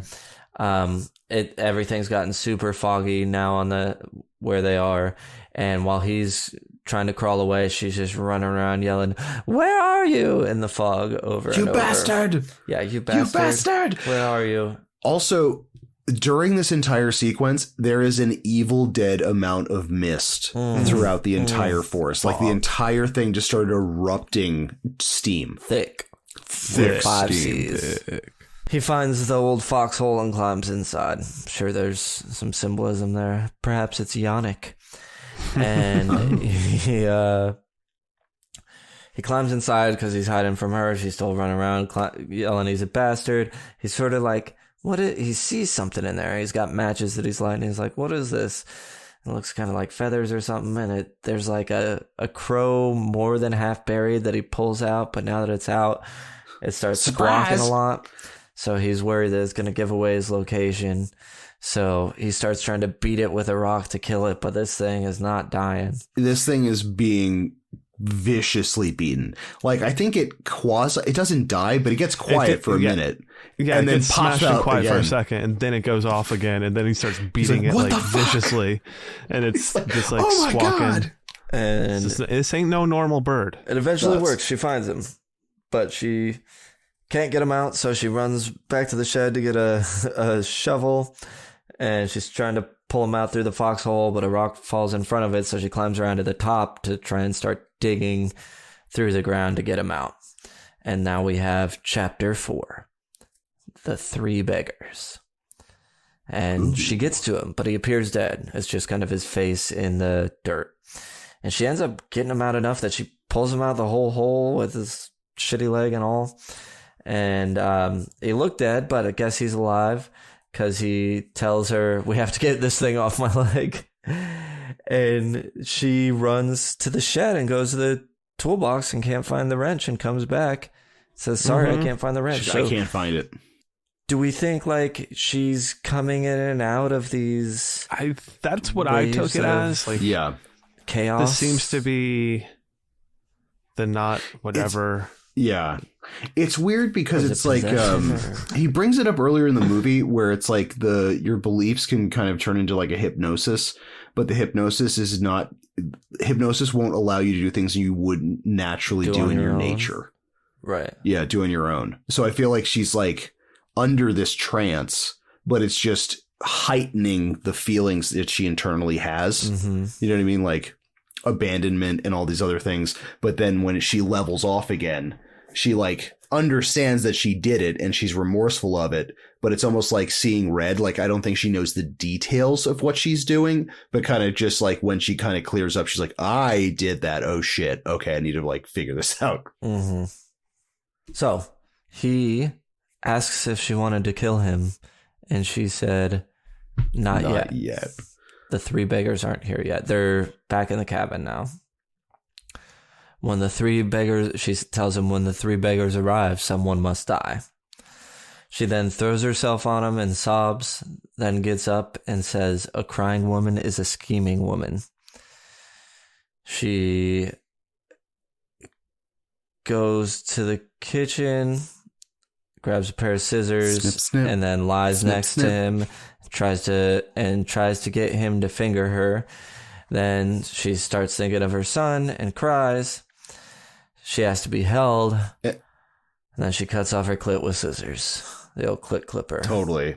Everything's gotten super foggy now on where they are, and while he's trying to crawl away, she's just running around yelling, "Where are you?" in the fog over You and over. bastard! Yeah, you bastard. You bastard! Where are you? Also, during this entire sequence, there is an Evil Dead amount of mist throughout the entire forest. Like the entire thing just started erupting steam. Thick. Thick 5 steam. C's. He finds the old foxhole and climbs inside. I'm sure there's some symbolism there. Perhaps it's Yannick. And he climbs inside because he's hiding from her. She's still running around yelling he's a bastard. He's sort of like, he sees something in there. He's got matches that he's lighting. He's like, what is this? It looks kind of like feathers or something. And there's like a crow more than half buried that he pulls out. But now that it's out, it starts squawking a lot. So he's worried that it's going to give away his location. So he starts trying to beat it with a rock to kill it, but this thing is not dying. This thing is being viciously beaten. Like, I think it doesn't die, but it gets quiet for a minute. Yeah, and it then gets pops smashed and out quiet again. for a second, and then it goes off again, and then he starts beating it "What like the fuck?" viciously, and it's just like oh my squawking. God. And This ain't no normal bird. it eventually works. She finds him, but she can't get him out, so she runs back to the shed to get a shovel, and she's trying to pull him out through the foxhole, but a rock falls in front of it, so she climbs around to the top to try and start digging through the ground to get him out. And now we have chapter 4, The 3 Beggars. And she gets to him, but he appears dead. It's just kind of his face in the dirt. And she ends up getting him out enough that she pulls him out the whole hole with his shitty leg and all. And he looked dead, but I guess he's alive because he tells her, we have to get this thing off my leg. And she runs to the shed and goes to the toolbox and can't find the wrench and comes back. Says, sorry, I can't find the wrench. I can't find it. Do we think like she's coming in and out of these That's what I took it as. Like, Yeah. chaos? this seems to be the not whatever. Yeah. It's weird because Was it's it like possession he brings it up earlier in the movie where it's like your beliefs can kind of turn into like a hypnosis, but the hypnosis won't allow you to do things you wouldn't naturally do in your own. nature. Right. Yeah, do on your own. So I feel like she's like under this trance, but it's just heightening the feelings that she internally has. Mm-hmm. You know what I mean? Like abandonment and all these other things. But then when she levels off again, she like understands that she did it and she's remorseful of it, but it's almost like seeing red. Like, I don't think she knows the details of what she's doing, but kind of just like when she kind of clears up, she's like, I did that. Oh shit. Okay. I need to like figure this out. Mm-hmm. So he asks if she wanted to kill him, and she said, Not yet. The 3 beggars aren't here yet. They're back in the cabin now. When the 3 beggars, she tells him, when the 3 beggars arrive, someone must die. She then throws herself on him and sobs, then gets up and says, a crying woman is a scheming woman. She goes to the kitchen, grabs a pair of scissors, Snip, snip. and then lies Snip, next snip. to him, tries to get him to finger her. Then she starts thinking of her son and cries. She has to be held. And then she cuts off her clit with scissors. The old clit clipper. Totally.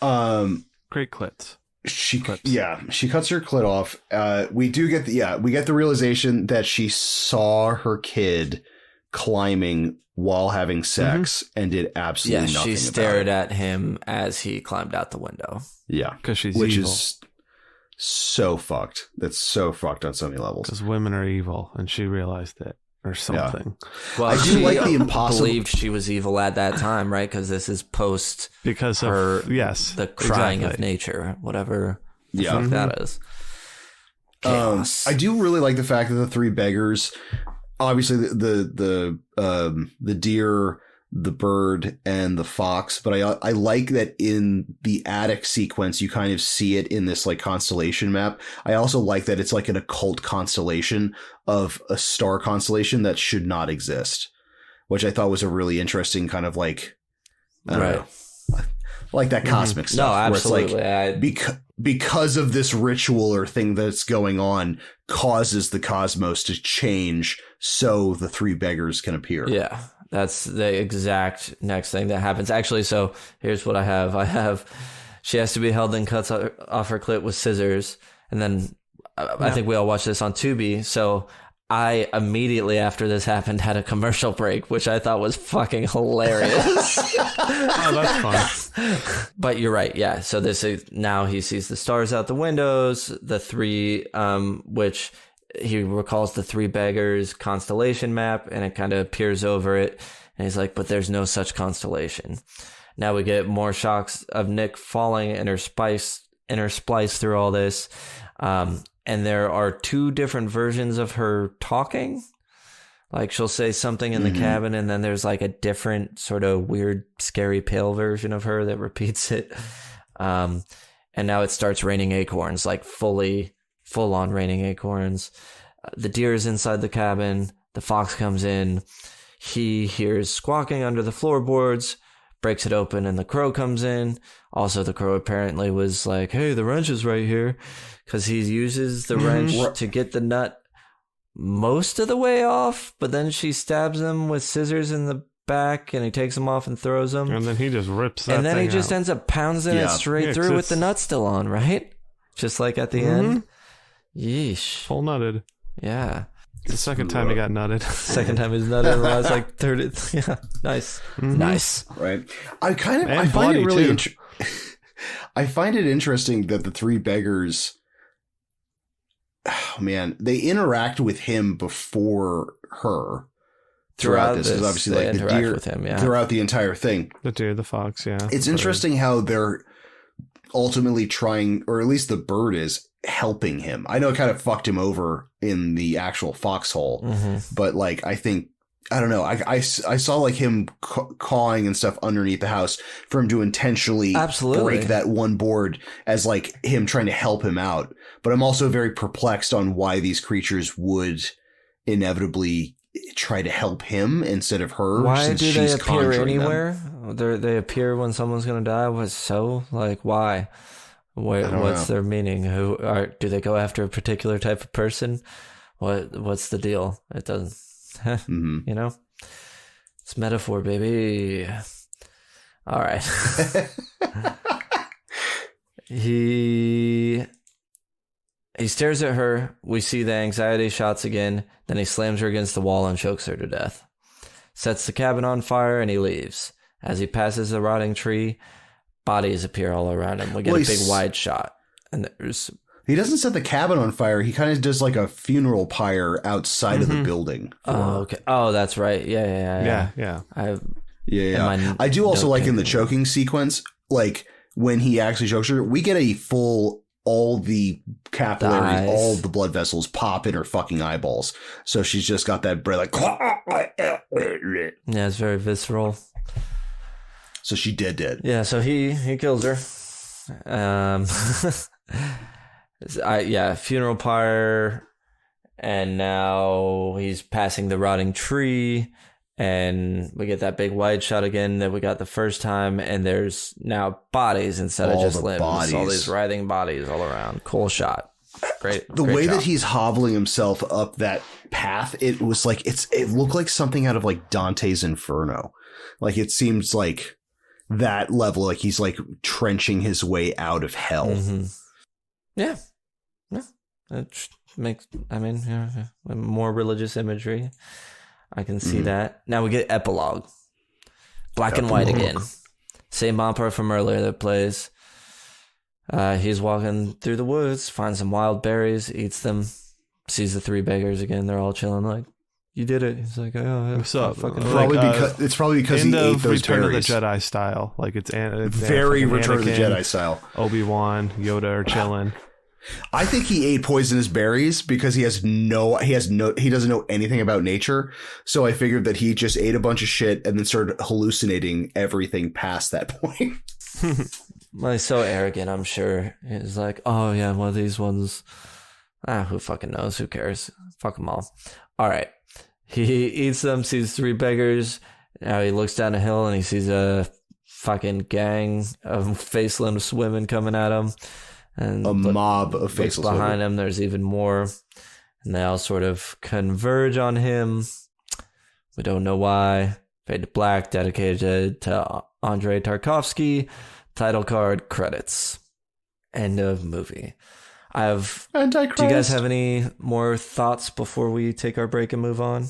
Great clits. She cuts her clit off. We get the realization that she saw her kid climbing while having sex and did absolutely nothing. She stared at him as he climbed out the window. Yeah, because she's which evil. is so fucked. That's so fucked on so many levels. Because women are evil, and she realized it, or something. Yeah. Well, I do like the impossible. Believed she was evil at that time, right? Because this is post Because of her, the crying of nature, whatever the fuck that is. I do really like the fact that the three beggars, obviously the deer, the bird, and the fox, but I like that in the attic sequence you kind of see it in this like constellation map. I also like that it's like an occult constellation of a star constellation that should not exist, which I thought was a really interesting kind of like, I don't know, like that cosmic stuff. No, absolutely. Where it's like, because of this ritual or thing that's going on causes the cosmos to change so the three beggars can appear. Yeah, that's the exact next thing that happens. Actually, so here's what I have. She has to be held and cuts off her clit with scissors. And then I think we all watched this on Tubi. So I immediately after this happened had a commercial break, which I thought was fucking hilarious. Oh, that's fun. But you're right. Yeah. So this is now he sees the stars out the windows, the three, which he recalls the three beggars constellation map, and it kind of appears over it. And he's like, but there's no such constellation. Now we get more shocks of Nick falling interspliced through all this. And there are two different versions of her talking. Like she'll say something in the cabin, and then there's like a different sort of weird, scary, pale version of her that repeats it. And now it starts raining acorns, like full on raining acorns. The deer is inside the cabin. The fox comes in. He hears squawking under the floorboards, breaks it open, and the crow comes in. Also, the crow apparently was like, hey, the wrench is right here. Because he uses the wrench to get the nut most of the way off, but then she stabs him with scissors in the back, and he takes them off and throws them. And then he just rips that And then thing he just out. ends up pounding it straight through with the nut still on, right? Just like at the end. Yeesh. Full nutted. Yeah. The second time he got nutted. Second time he's nutted, I was like 30. Yeah. Nice. Nice. Right. I find bloody, it really too. I find it interesting that the three beggars, oh man, they interact with him before her throughout this. Because obviously, like the deer with him, throughout the entire thing. The deer, the fox, yeah. It's interesting how they're ultimately trying, or at least the bird is helping him. I know it kind of fucked him over in the actual foxhole, but like I think, I don't know. I saw like him cawing and stuff underneath the house for him to intentionally break that one board as like him trying to help him out. But I'm also very perplexed on why these creatures would inevitably try to help him instead of her. Why since do they she's appear conjuring anywhere? They appear when someone's going to die. Why? What's their meaning? Do they go after a particular type of person? What's the deal? It doesn't. You know, it's metaphor, baby. All right. He stares at her. We see the anxiety shots again. Then he slams her against the wall and chokes her to death. Sets the cabin on fire and he leaves. As he passes the rotting tree, bodies appear all around him. We get a big wide shot, and there's. He doesn't set the cabin on fire. He kind of does like a funeral pyre outside of the building. Oh, okay. Oh, that's right. Yeah. I do also like in the choking sequence, like when he actually chokes her, we get a full, all the capillaries, all the blood vessels pop in her fucking eyeballs. So she's just got that breath like. Yeah, it's very visceral. So she dead. Yeah, so he kills her. Funeral pyre, and now he's passing the rotting tree, and we get that big wide shot again that we got the first time, and there's now bodies instead of just limbs. Bodies. All these writhing bodies all around. Cool shot. Great. The way that he's hobbling himself up that path, it was like it looked like something out of like Dante's Inferno. Like it seems like that level, like he's like trenching his way out of hell. Yeah. It makes, more religious imagery. I can see that. Now we get epilogue. Black and white again. Same opera from earlier that plays. He's walking through the woods, finds some wild berries, eats them, sees the three beggars again. They're all chilling like, you did it. He's like, oh, what's up? It's probably because he ate those Return berries. of the Jedi style. Like it's very Return of the Jedi style. Obi-Wan, Yoda are chilling. I think he ate poisonous berries because he doesn't know anything about nature. So I figured that he just ate a bunch of shit and then started hallucinating everything past that point. Well, he's so arrogant, I'm sure. He's like, oh yeah, one of these ones. Who fucking knows? Who cares? Fuck them all. All right. He eats them, sees three beggars. Now he looks down a hill and he sees a fucking gang of faceless women coming at him. And a mob of faceless women. Behind him, there's even more. And they all sort of converge on him. We don't know why. Fade to black, dedicated to Andrei Tarkovsky. Title card, credits. End of movie. Antichrist. Do you guys have any more thoughts before we take our break and move on?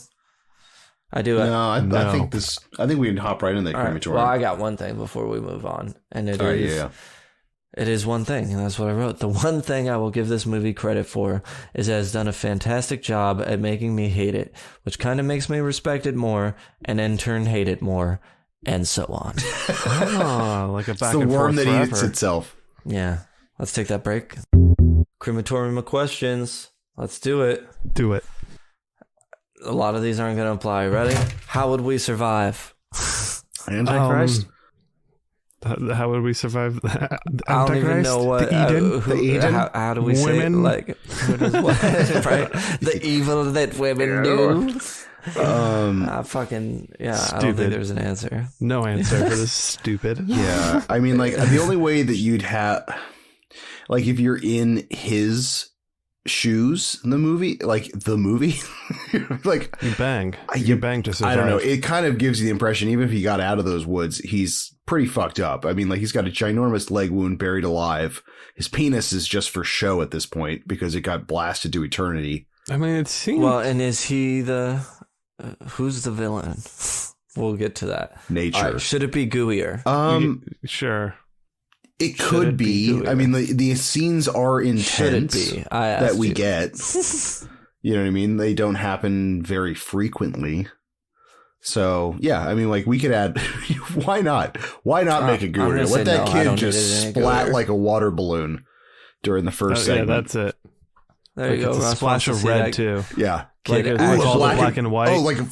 I do. I think we can hop right in that crematorium. Well, I got one thing before we move on, and it is one thing, and that's what I wrote. The one thing I will give this movie credit for is it has done a fantastic job at making me hate it, which kind of makes me respect it more, and in turn hate it more, and so on. Like a back it's and the worm forth that forever. eats itself. Yeah. Let's take that break. Crematorium of questions. Let's do it. Do it. A lot of these aren't going to apply. Ready? How would we survive? Antichrist? How would we survive that? I don't even know what. The Eden? How do we say it? Like, what is what? Right? The evil that women do. I don't think there's an answer. No answer for this stupid. Yeah. I mean, like, the only way that you'd have, like, if you're in his shoes in the movie, like, like, you bang to survive. I don't know. It kind of gives you the impression, even if he got out of those woods, he's pretty fucked up. I mean, like, he's got a ginormous leg wound buried alive. His penis is just for show at this point because it got blasted to eternity. I mean, it seems. Well, and is he the. Who's the villain? We'll get to that. Nature. Right, should it be gooier? It Sure. could be. I mean, the scenes are intense. Should it be? That we get. You know what I mean? They don't happen very frequently. So, yeah, I mean, like, we could add... Why not? Why not make it gooier? Let that kid just splat like a water balloon during the first segment. Yeah, that's it. There you go. It's a splash of red, too. Yeah. Like black and white. Oh, like a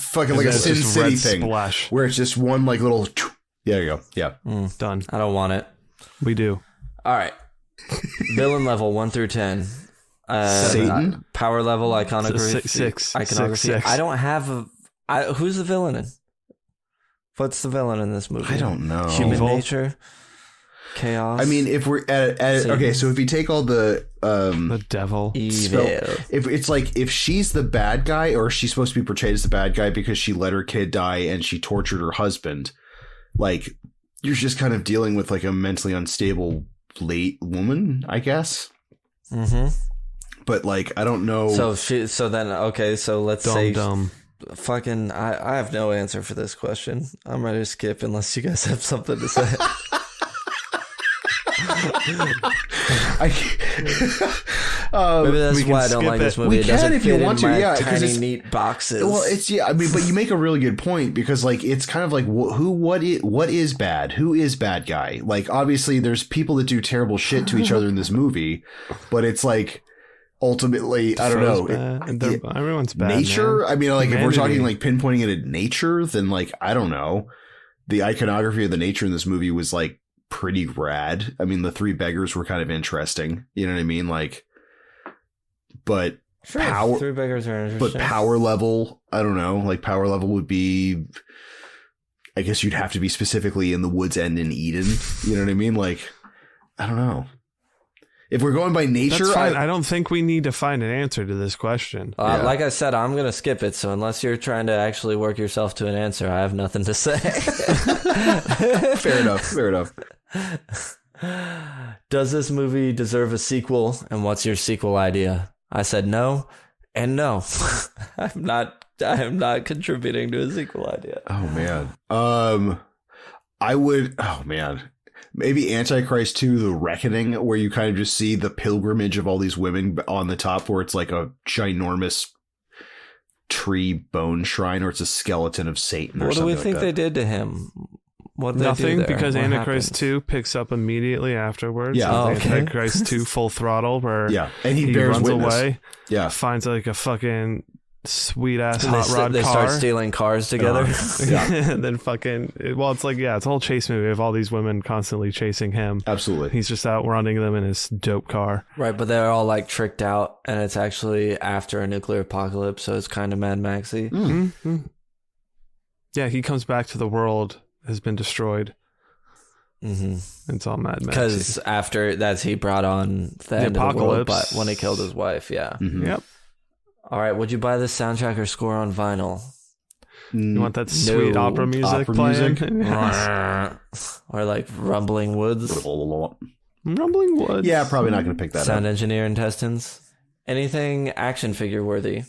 Sin City thing. Splash. Where it's just one, like, little... There you go. Yeah. Done. I don't want it. We do. All right. Villain level 1 through 10. Satan? Power level, iconography. Six. Iconography. Six. I don't have who's the villain in? What's the villain in this movie? I don't know. Human Evil. nature? Chaos? I mean, if we're at okay, so if you take all the devil, evil. If it's like, if she's the bad guy, or she's supposed to be portrayed as the bad guy because she let her kid die and she tortured her husband, like, you're just kind of dealing with, like, a mentally unstable late woman, I guess. Mm-hmm. But, like, I don't know. So let's say fucking I have no answer for this question. I'm ready to skip unless you guys have something to say. Maybe that's why I don't like this movie. We it doesn't can if you fit want in to, my yeah, because tiny it's neat boxes. Well, it's I mean, but you make a really good point, because, like, it's kind of like what is bad? Who is bad guy? Like, obviously, there's people that do terrible shit to each other in this movie, but it's like, ultimately, I don't know. Everyone's bad. Nature. Man. I mean, like, Humanity. if we're talking, like, pinpointing it at nature, then, like, I don't know. The iconography of the nature in this movie was, like, pretty rad. I mean, the three beggars were kind of interesting. You know what I mean? Like, but sure, power, three beggars are interesting. but power level, I don't know. Like, power level would be, I guess you'd have to be specifically in the Woods End in Eden. You know what I mean? Like, I don't know. If we're going by nature, that's fine. I don't think we need to find an answer to this question. Like I said, I'm going to skip it. So unless you're trying to actually work yourself to an answer, I have nothing to say. Fair enough. Does this movie deserve a sequel? And what's your sequel idea? I said no and no. I'm not I am not contributing to a sequel idea. Oh man. I would. Oh man. Maybe Antichrist 2, The Reckoning, where you kind of just see the pilgrimage of all these women on the top, where it's like a ginormous tree bone shrine, or it's a skeleton of Satan. Or What do something we think like they did to him? What Nothing, they do there? because What Antichrist happens? 2 picks up immediately afterwards. Yeah. So Oh, okay. Antichrist 2 full throttle, where and he bears runs witness. away, Yeah. finds like a fucking sweet ass And hot rod they car. start stealing cars together. And then fucking, it's like, it's a whole chase movie of all these women constantly chasing him. Absolutely. He's just out running them in his dope car. Right, but they're all like tricked out, and it's actually after a nuclear apocalypse, so it's kind of Mad Maxy. Mm-hmm. Yeah, he comes back to the world has been destroyed. Mm-hmm. It's all Mad Max. Because after that, he brought on the end of the world, apocalypse. but when he killed his wife, yeah. Mhm. Yep. All right, would you buy this soundtrack or score on vinyl? You want that sweet opera music opera playing? music? Yes. Or like Rumbling Woods, Rumbling Woods. Yeah, probably not going to pick that Sound up. Engineer Intestines, anything action figure worthy.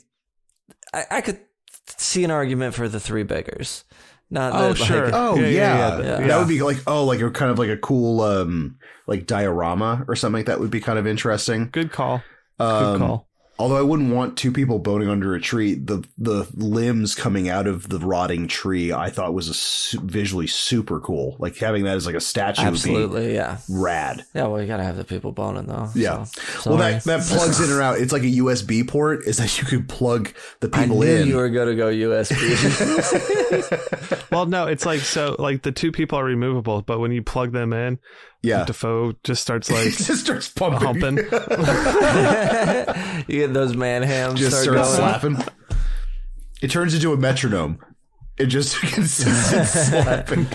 I could see an argument for the Three Beggars. Not Oh, that, sure. Like, Oh yeah. yeah. That would be like like a kind of like a cool like diorama or something. That would be kind of interesting. Good call. Good call. Although I wouldn't want two people boning under a tree. The limbs coming out of the rotting tree, I thought was visually super cool. Like having that as like a statue absolutely, would be yeah. rad. Yeah, well, you gotta have the people boning though. Yeah. So, Well, sorry. that plugs in or out. It's like a USB port. Is that you could plug the people I knew in. you were gonna go USB. Well, no, it's like, so like the two people are removable, but when you plug them in, Defoe just starts like it just starts pumping. humping. You get those man hams Just start starts going. slapping. It turns into a metronome. It just consistent slapping.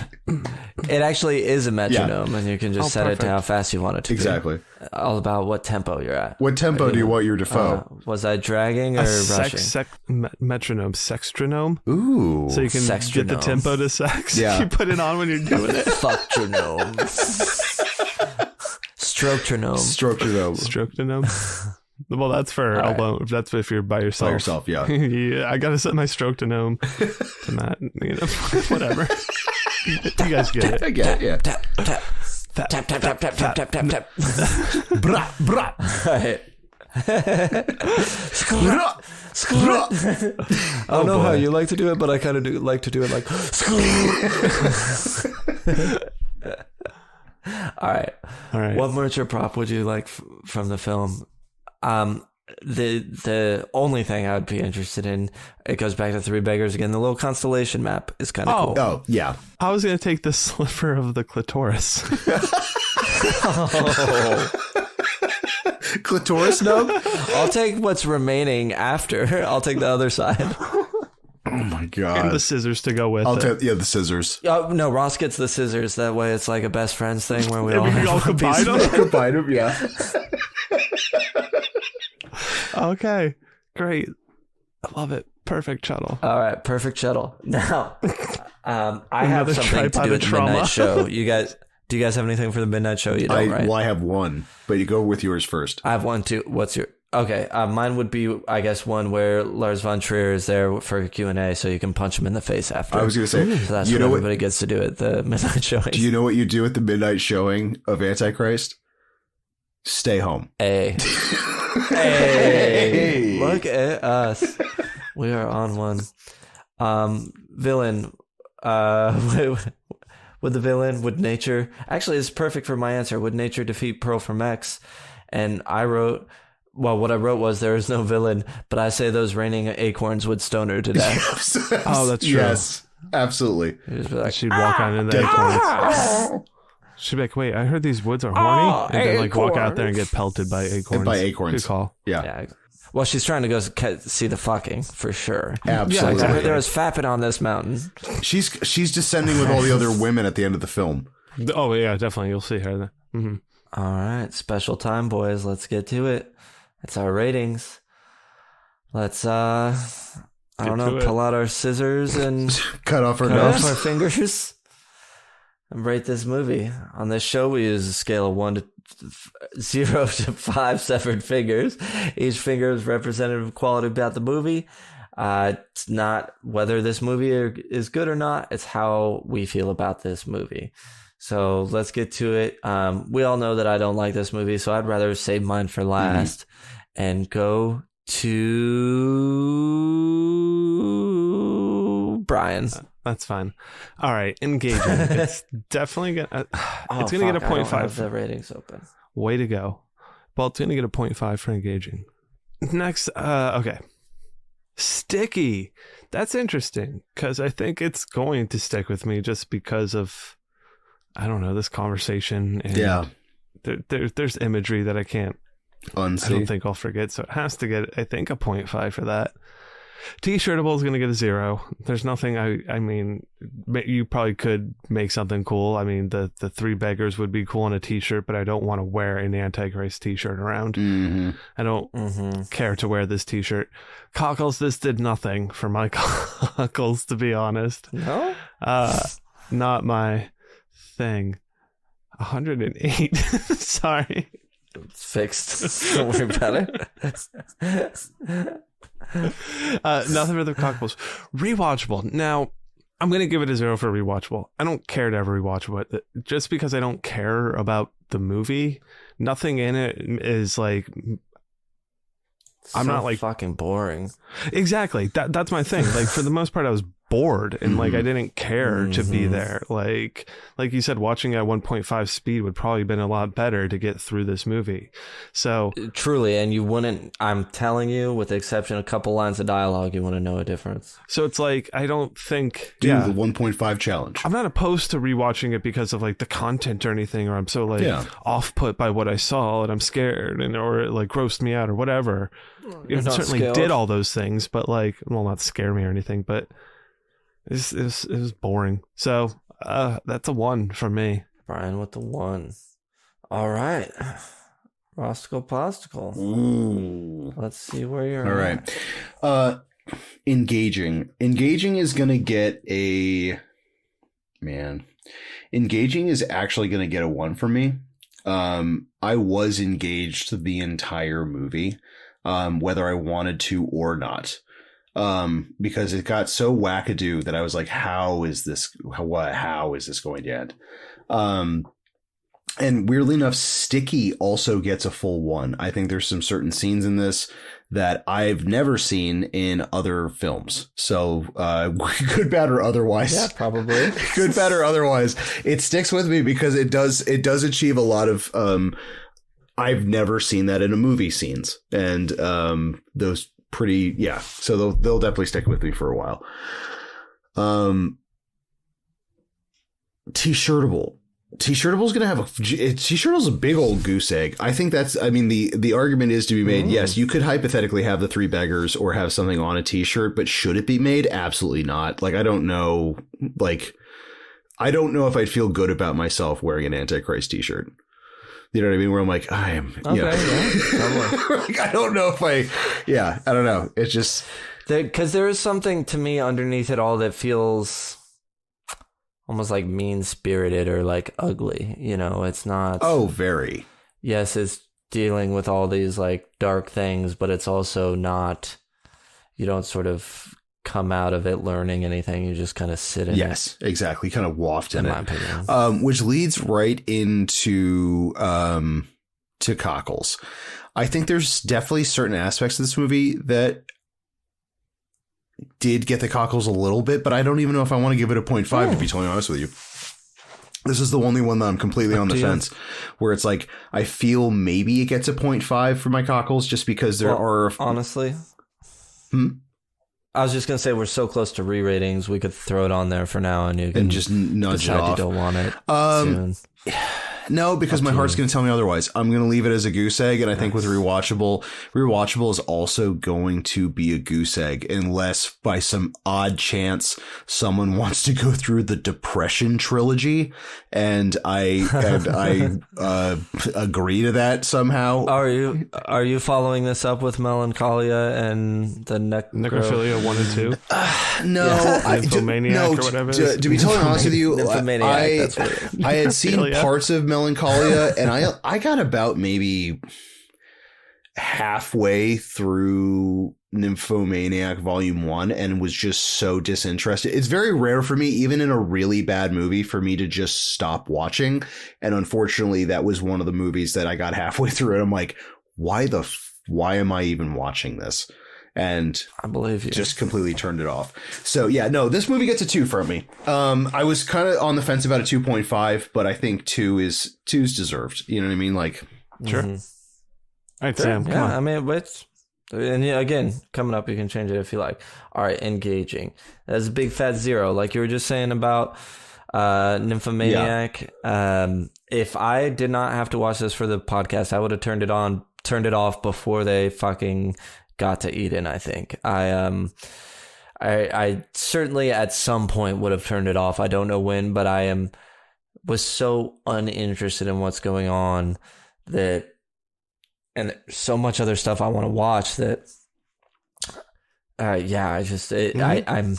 It actually is a metronome, and you can just set it to perfect. how fast you want it to Exactly. be. All about what tempo you're at. What tempo do you want your Defoe? Was I dragging or rushing? Metronome, sextronome. Ooh. So you can get the Sextronome. tempo to sex. Yeah. You put it on when you're doing it. Fucktronome. Stroketronome. Stroke-to-nome. Stroke-to-nome. Well, that's for All right. alone. That's if you're by yourself. By yourself, yeah. Yeah, I gotta set my stroke-to-nome to that. You know, whatever. You guys get it. I get it, yeah. Tap, tap. Tap, Tap, tap, tap, tap, tap, tap, tap, tap. Bra, bra, All right. bra, bra. I don't know how you like to do it, but I kind of do like to do it like. All right. All right. What merch or prop would you like from the film? The only thing I would be interested in, it goes back to Three Beggars again. The little constellation map is kind of cool. Oh, yeah. I was gonna take the sliver of the clitoris. Clitoris nub? I'll take what's remaining after. I'll take the other side. Oh my And god. the scissors to go with I'll it. take the scissors. No, Ross gets the scissors. That way it's like a best friends thing where we And all we have all one piece combine of them? Combine them, yeah. Okay, great. I love it. Perfect, Chuddle. All right, perfect shuttle. Now, I Another have something to tripod do of with the trauma. midnight show. Do you guys have anything for the midnight show? You don't, right? Well, I have one, but you go with yours first. I have one too. What's your? Okay, mine would be, I guess, one where Lars von Trier is there for a Q&A, so you can punch him in the face after. I was going to say, so that's you what know everybody gets to do at the midnight showing. Do you know what you do at the midnight showing of Antichrist? Stay home. Hey. Hey. Look at us. We are on one. Villain. Would the villain, would nature... Actually, it's perfect for my answer. Would nature defeat Pearl from X? And I wrote... Well, what I wrote was there is no villain, but I say those raining acorns would stone her to death. Oh, that's true. Yes, absolutely. You'd just be like, She'd walk out into the acorns. She'd be like, wait, I heard these woods are horny. And then like walk out there and get pelted by acorns. By acorns. Good call. Yeah, yeah. Well, she's trying to go see the fucking, for sure. absolutely. I heard there was fapping on this mountain. She's descending with all the other women at the end of the film. Oh, yeah, definitely. You'll see her there. Mm-hmm. All right, special time, boys. Let's get to it. It's our ratings. Let's, I don't know, pull out our scissors and Cut off her cut off nose. our fingers and rate this movie. On this show, we use a scale of 0 to 5 severed fingers. Each finger is representative of quality about the movie. It's not whether this movie is good or not. It's how we feel about this movie. So let's get to it. We all know that I don't like this movie, so I'd rather save mine for last and go to Bryan. That's fine. All right, engaging. It's definitely gonna. It's gonna get a 0.5. I don't have the ratings open. Way to go. Well, it's gonna get a 0.5 for engaging. Next, okay. Sticky. That's interesting because I think it's going to stick with me just because of, I don't know, this conversation. And there's imagery that I can't unsee. I don't think I'll forget. So it has to get, I think, a 0.5 for that. T-shirtable is going to get a 0. There's nothing. I mean, you probably could make something cool. I mean, the three beggars would be cool on a T-shirt, but I don't want to wear an Antichrist T-shirt around. I don't care to wear this T-shirt. Cockles, this did nothing for my cockles, to be honest. No, not my thing. 108. Sorry, it's fixed. Don't worry about it. Nothing for the cockles. Rewatchable. Now, I'm going to give it a 0 for rewatchable. I don't care to ever rewatch it. Just because I don't care about the movie, nothing in it is like... I'm not like... fucking boring. Exactly. That's my thing. Like, for the most part, I was bored and like I didn't care to be there. Like you said, watching at 1.5 speed would probably been a lot better to get through this movie. So truly, and you wouldn't, I'm telling you, with the exception of a couple lines of dialogue, you wouldn't know a difference. So it's like, I don't think the 1.5 challenge. I'm not opposed to rewatching it because of like the content or anything, or I'm so like off put by what I saw and I'm scared or it like grossed me out or whatever. It certainly scared. did all those things, but like, well, not scare me or anything, but it was boring. So that's a 1 from me. Bryan with the 1. All right. Rosticle Posticle. Ooh. Let's see where you're all at. Right. Engaging. Engaging is going to get a... Man. Engaging is actually going to get a 1 from me. I was engaged the entire movie, whether I wanted to or not. Because it got so wackadoo that I was like, how is this going to end? And weirdly enough, Sticky also gets a full 1. I think there's some certain scenes in this that I've never seen in other films. So, good, bad, or otherwise. Yeah, probably. Good, bad, or otherwise. It sticks with me because it does achieve a lot of, I've never seen that in a movie scenes. And, those pretty, so they'll definitely stick with me for a while. T-shirtable is going to have T-shirtable's a big old goose egg. I think the argument is to be made. Yes, you could hypothetically have the three beggars or have something on a T-shirt, but should it be made? Absolutely not. Like, I don't know if I'd feel good about myself wearing an Antichrist T-shirt. You know what I mean? Where I'm like, I am. Okay, like, I don't know if I don't know. It's just because there is something to me underneath it all that feels almost like mean-spirited or like ugly. You know, it's not. Oh, very. Yes, it's dealing with all these like dark things, but it's also not. You don't sort of come out of it learning anything. You just kind of sit in it. Yes, exactly. Kind of waft in my it. opinion. Which leads right into to Cockles. I think there's definitely certain aspects of this movie that did get the Cockles a little bit, but I don't even know if I want to give it a 0.5 to be totally honest with you. This is the only one that I'm completely on the fence, where it's like I feel maybe it gets a 0.5 for my Cockles just because there are honestly. I was just gonna say we're so close to re-ratings, we could throw it on there for now, and you can just nudge it off. You don't want it soon. No, because my heart's going to tell me otherwise. I'm going to leave it as a goose egg, and I think with rewatchable is also going to be a goose egg, unless by some odd chance someone wants to go through the Depression trilogy, and I agree to that somehow. Are you following this up with Melancholia and the Necrophilia 1 and 2? No, Nymphomaniac or whatever. To be totally honest with you, I had seen parts of Melancholia, and I got about maybe halfway through Nymphomaniac Volume 1 and was just so disinterested. It's very rare for me, even in a really bad movie, for me to just stop watching. And unfortunately, that was one of the movies that I got halfway through and I'm like, why am I even watching this? And I believe you. Just completely turned it off. So yeah, no, this movie gets a 2 from me. I was kind of on the fence about a 2.5, but I think 2's deserved. You know what I mean? Like, sure. All right, Sam. Come on. I mean, and again, coming up, you can change it if you like. All right, engaging. That's a big fat 0, like you were just saying about Nymphomaniac. Yeah. If I did not have to watch this for the podcast, I would have turned it off before they fucking got to Eden. I think I certainly at some point would have turned it off. I don't know when, but was so uninterested in what's going on and so much other stuff I want to watch that I'm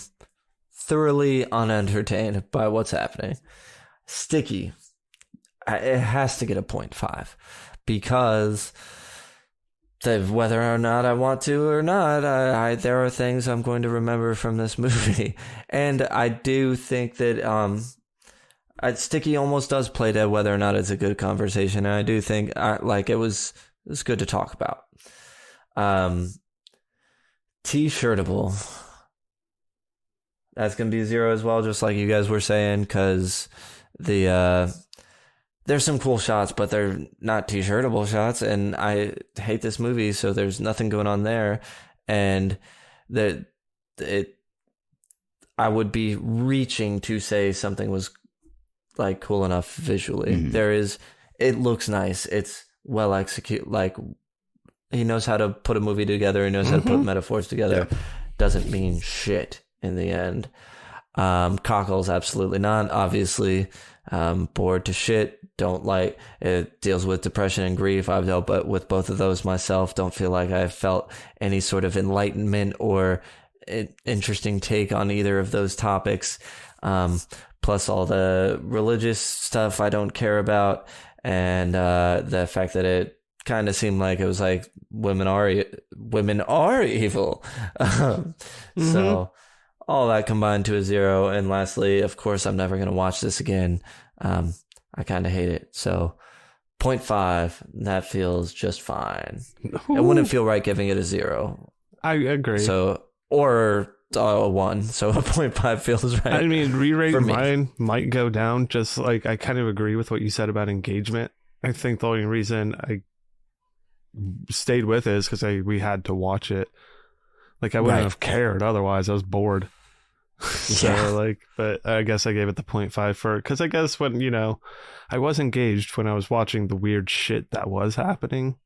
thoroughly unentertained by what's happening. Sticky, it has to get a 0.5 because whether or not I want to or not, there are things I'm going to remember from this movie. And I do think that Sticky almost does play to whether or not it's a good conversation. And I do think it was good to talk about. T-shirtable. That's going to be a 0 as well, just like you guys were saying, because there's some cool shots, but they're not T-shirtable shots, and I hate this movie, so there's nothing going on there, and I would be reaching to say something was like cool enough visually. Mm-hmm. It looks nice. It's well executed. Like he knows how to put a movie together. He knows how to put metaphors together. Yeah. Doesn't mean shit in the end. Cockles, absolutely not. Obviously, bored to shit. Don't like it. Deals with depression and grief. I've dealt with both of those myself. Don't feel like I've felt any sort of enlightenment or interesting take on either of those topics. Plus all the religious stuff I don't care about, and the fact that it kind of seemed like it was like women are evil. So all that combined to a 0. And lastly, of course, I'm never going to watch this again. I kind of hate it. So 0.5, that feels just fine. Ooh. It wouldn't feel right giving it a 0. I agree. So, or a 1. So a 0.5 feels right. I mean, re-rating mine might go down. Just like I kind of agree with what you said about engagement. I think the only reason I stayed with it is because we had to watch it. Like I wouldn't have cared otherwise. I was bored. So but I guess I gave it the 0.5 because I guess when, I was engaged when I was watching the weird shit that was happening.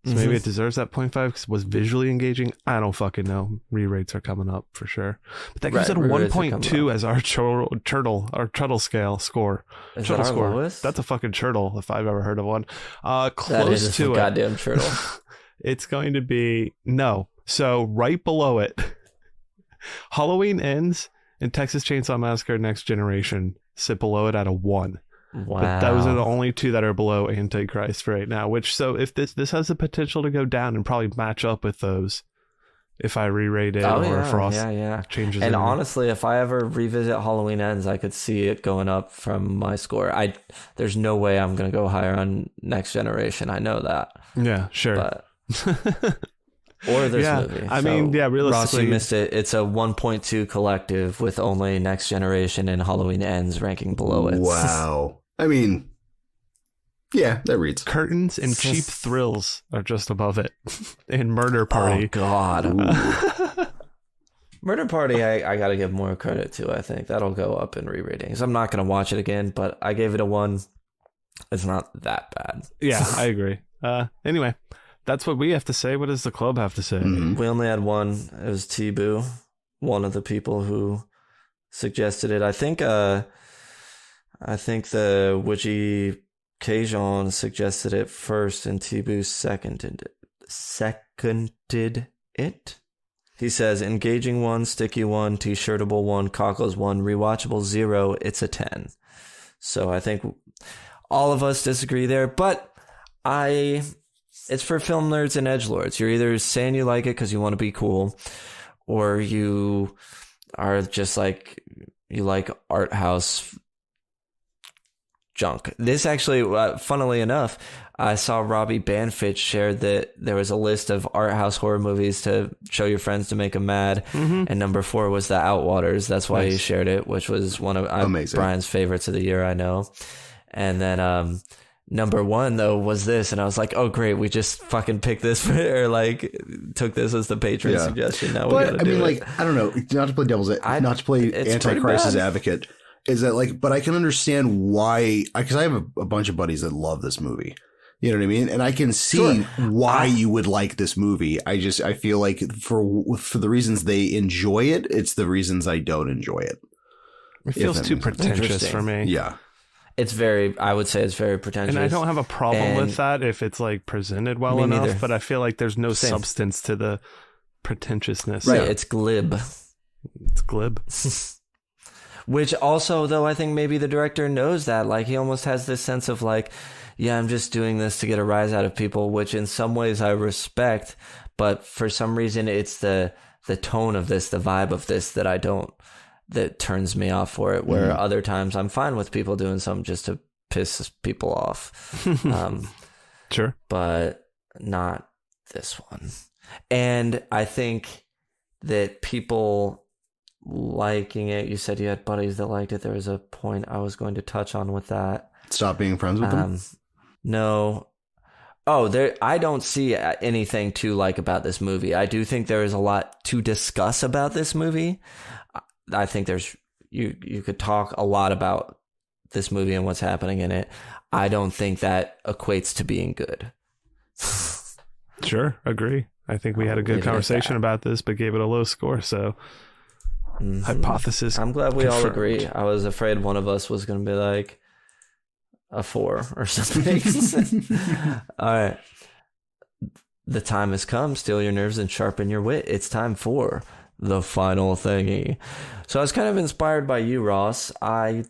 So maybe it deserves that 0.5 because it was visually engaging. I don't fucking know. Re-rates are coming up for sure. But that gives it a 1.2 as our Chuddle scale score. Is that our lowest? That's a fucking Chuddle if I've ever heard of one. Close that is to a goddamn Chuddle. It's going to be no. So right below it, Halloween Ends and Texas Chainsaw Massacre Next Generation sit below it at a 1. Wow. But those are the only 2 that are below Antichrist right now, so if this has the potential to go down and probably match up with those if I re-rate it if Frost changes it. And honestly, if I ever revisit Halloween Ends, I could see it going up from my score. There's no way I'm going to go higher on Next Generation. I know that. Yeah, sure. But or this movie. I mean, realistically, Ross, you missed it. It's a 1.2 collective with only Next Generation and Halloween Ends ranking below it. Wow. I mean, yeah, that reads. Curtains and Cheap Thrills are just above it. And Murder Party. Oh, God. Murder Party, I got to give more credit to, I think. That'll go up in re-ratings. I'm not going to watch it again, but I gave it a 1. It's not that bad. Yeah, I agree. Anyway, that's what we have to say. What does the club have to say? Mm-hmm. We only had one. It was T-Boo, one of the people who suggested it. I think the Witchy Cajun suggested it first, and T-Boo seconded it. He says, engaging 1, sticky 1, t-shirtable 1, cockles 1, rewatchable 0, it's a 10. So I think all of us disagree there, but I It's for film nerds and edgelords. You're either saying you like it because you want to be cool, or you are just like, you like art house junk. This actually, funnily enough, I saw Robbie Banfitch shared that there was a list of art house horror movies to show your friends to make them mad. And number 4 was The Outwaters. That's why he shared it, which was one of Brian's favorites of the year, I know. And then number 1 though was this, and I was like, oh great, we just fucking picked this or like took this as the patron suggestion. Now we gotta do it. I don't know, not to play not to play Antichrist's advocate, is that like, but I can understand why, because I have a bunch of buddies that love this movie. You know what I mean? And I can see why you would like this movie. I feel like for the reasons they enjoy it, it's the reasons I don't enjoy it. It feels too pretentious for me. Yeah. I would say it's very pretentious. And I don't have a problem with that if it's like presented well enough, neither. But I feel like there's no substance to the pretentiousness. Right. It's glib. It's glib. Which also, though, I think maybe the director knows that. Like, he almost has this sense of like, yeah, I'm just doing this to get a rise out of people, which in some ways I respect. But for some reason, it's the tone of this, the vibe of this that turns me off for it. Where other times I'm fine with people doing something just to piss people off. Sure. But not this one. And I think that people liking it, you said you had buddies that liked it. There was a point I was going to touch on with that. Stop being friends with them? No. Oh, I don't see anything to like about this movie. I do think there is a lot to discuss about this movie. I think you could talk a lot about this movie and what's happening in it. I don't think that equates to being good. Sure, agree. I think we had a good conversation about this, but gave it a low score. So, hypothesis. I'm glad we all agree. I was afraid one of us was going to be like a 4 or something. All right. The time has come. Steel your nerves and sharpen your wit. It's time for the final thingy. So I was kind of inspired by you, Ross. I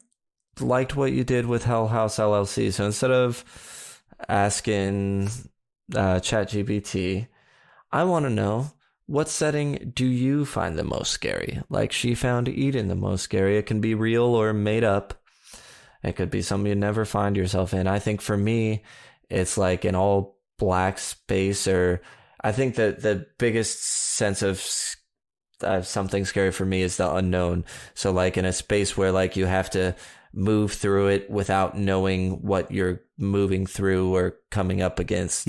liked what you did with Hell House LLC. So instead of asking ChatGPT, I want to know, what setting do you find the most scary? Like she found Eden the most scary. It can be real or made up. It could be something you never find yourself in. I think for me, it's like an all black space, or I think that the biggest sense of something scary for me is the unknown. So like in a space where like you have to move through it without knowing what you're moving through or coming up against,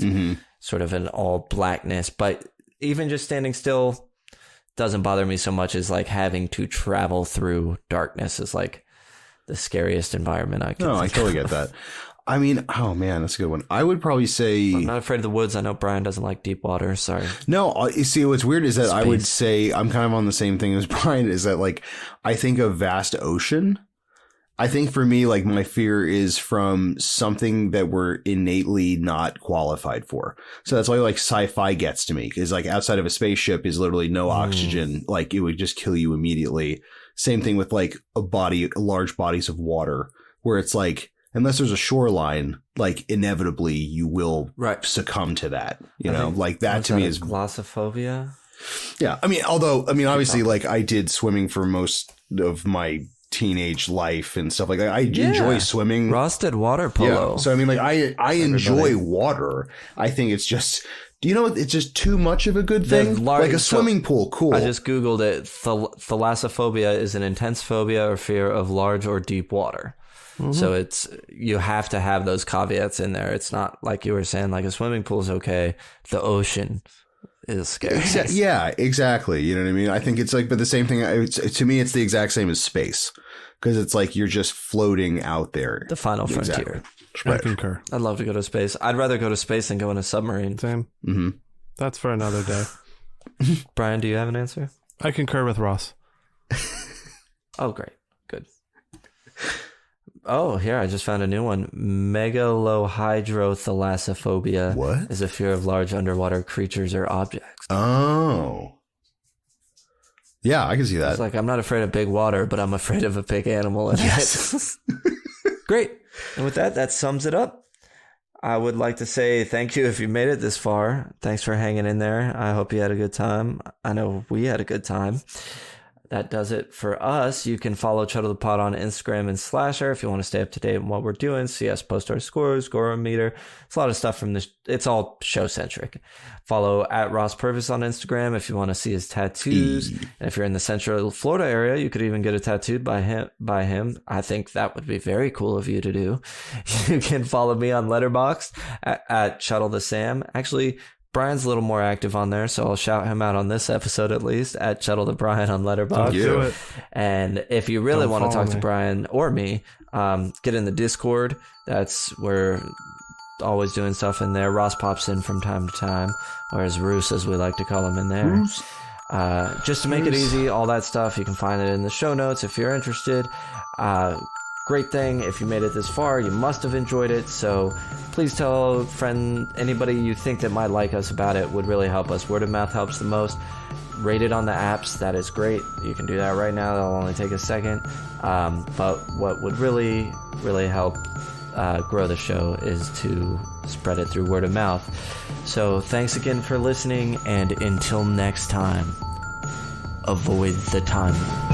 sort of an all blackness. But even just standing still doesn't bother me so much as like having to travel through darkness is like the scariest environment I can. No, I totally get that. I mean, oh man, that's a good one. I would probably say I'm not afraid of the woods. I know Bryan doesn't like deep water. Sorry. No, you see, what's weird is that I would say I'm kind of on the same thing as Bryan. Is that like I think of vast ocean. I think for me, like my fear is from something that we're innately not qualified for. So that's why like sci-fi gets to me, because like outside of a spaceship is literally no oxygen. Like it would just kill you immediately. Same thing with like large bodies of water, where it's like, unless there's a shoreline, like inevitably you will succumb to that. You know, like that to me is glossophobia. Yeah. Obviously like I did swimming for most of my teenage life and stuff like that. I enjoy swimming. Ross did water polo. Yeah. So, I mean, like I enjoy water. I think it's just, do you know what? It's just too much of a good thing. Like a swimming pool. Cool. I just Googled it. Thalassophobia is an intense phobia or fear of large or deep water. So you have to have those caveats in there. It's not like you were saying, like a swimming pool is okay. The ocean is scary. Yeah, exactly. You know what I mean? I think it's like, but the same thing, to me, it's the exact same as space, because it's like you're just floating out there. The final frontier. Exactly. I concur. I'd love to go to space. I'd rather go to space than go in a submarine. Same. That's for another day. Bryan, do you have an answer? I concur with Ross. Oh, great. Good. Oh, here, I just found a new one. Megalohydrothalassophobia is a fear of large underwater creatures or objects. Oh. Yeah, I can see that. It's like, I'm not afraid of big water, but I'm afraid of a big animal in it. Great. And with that sums it up. I would like to say thank you if you made it this far. Thanks for hanging in there. I hope you had a good time. I know we had a good time. That does it for us. You can follow Chuddle the Pod on Instagram and Slasher if you want to stay up to date on what we're doing. See us post our scores, score meter. It's a lot of stuff from this. It's all show centric. Follow at Ross Purvis on Instagram if you want to see his tattoos. And if you're in the Central Florida area, you could even get a tattoo by him. I think that would be very cool of you to do. You can follow me on Letterboxd at Chuddle the Sam. Actually, Bryan's a little more active on there, so I'll shout him out on this episode at least, at Chuddle the Bryan on Letterboxd. Do it. And if you really want to talk to Bryan or me, get in the Discord. That's where always doing stuff in there. Ross pops in from time to time, or as Roos, as we like to call him, in there. Just to make it easy, all that stuff, you can find it in the show notes if you're interested. Great thing, if you made it this far, you must have enjoyed it, so please tell a friend, anybody you think that might like us about it. Would really help us. Word of mouth helps the most. Rate it on the apps, that is great. You can do that right now, that'll only take a second. But what would really help grow the show is to spread it through word of mouth. So thanks again for listening, and until next time, avoid the time.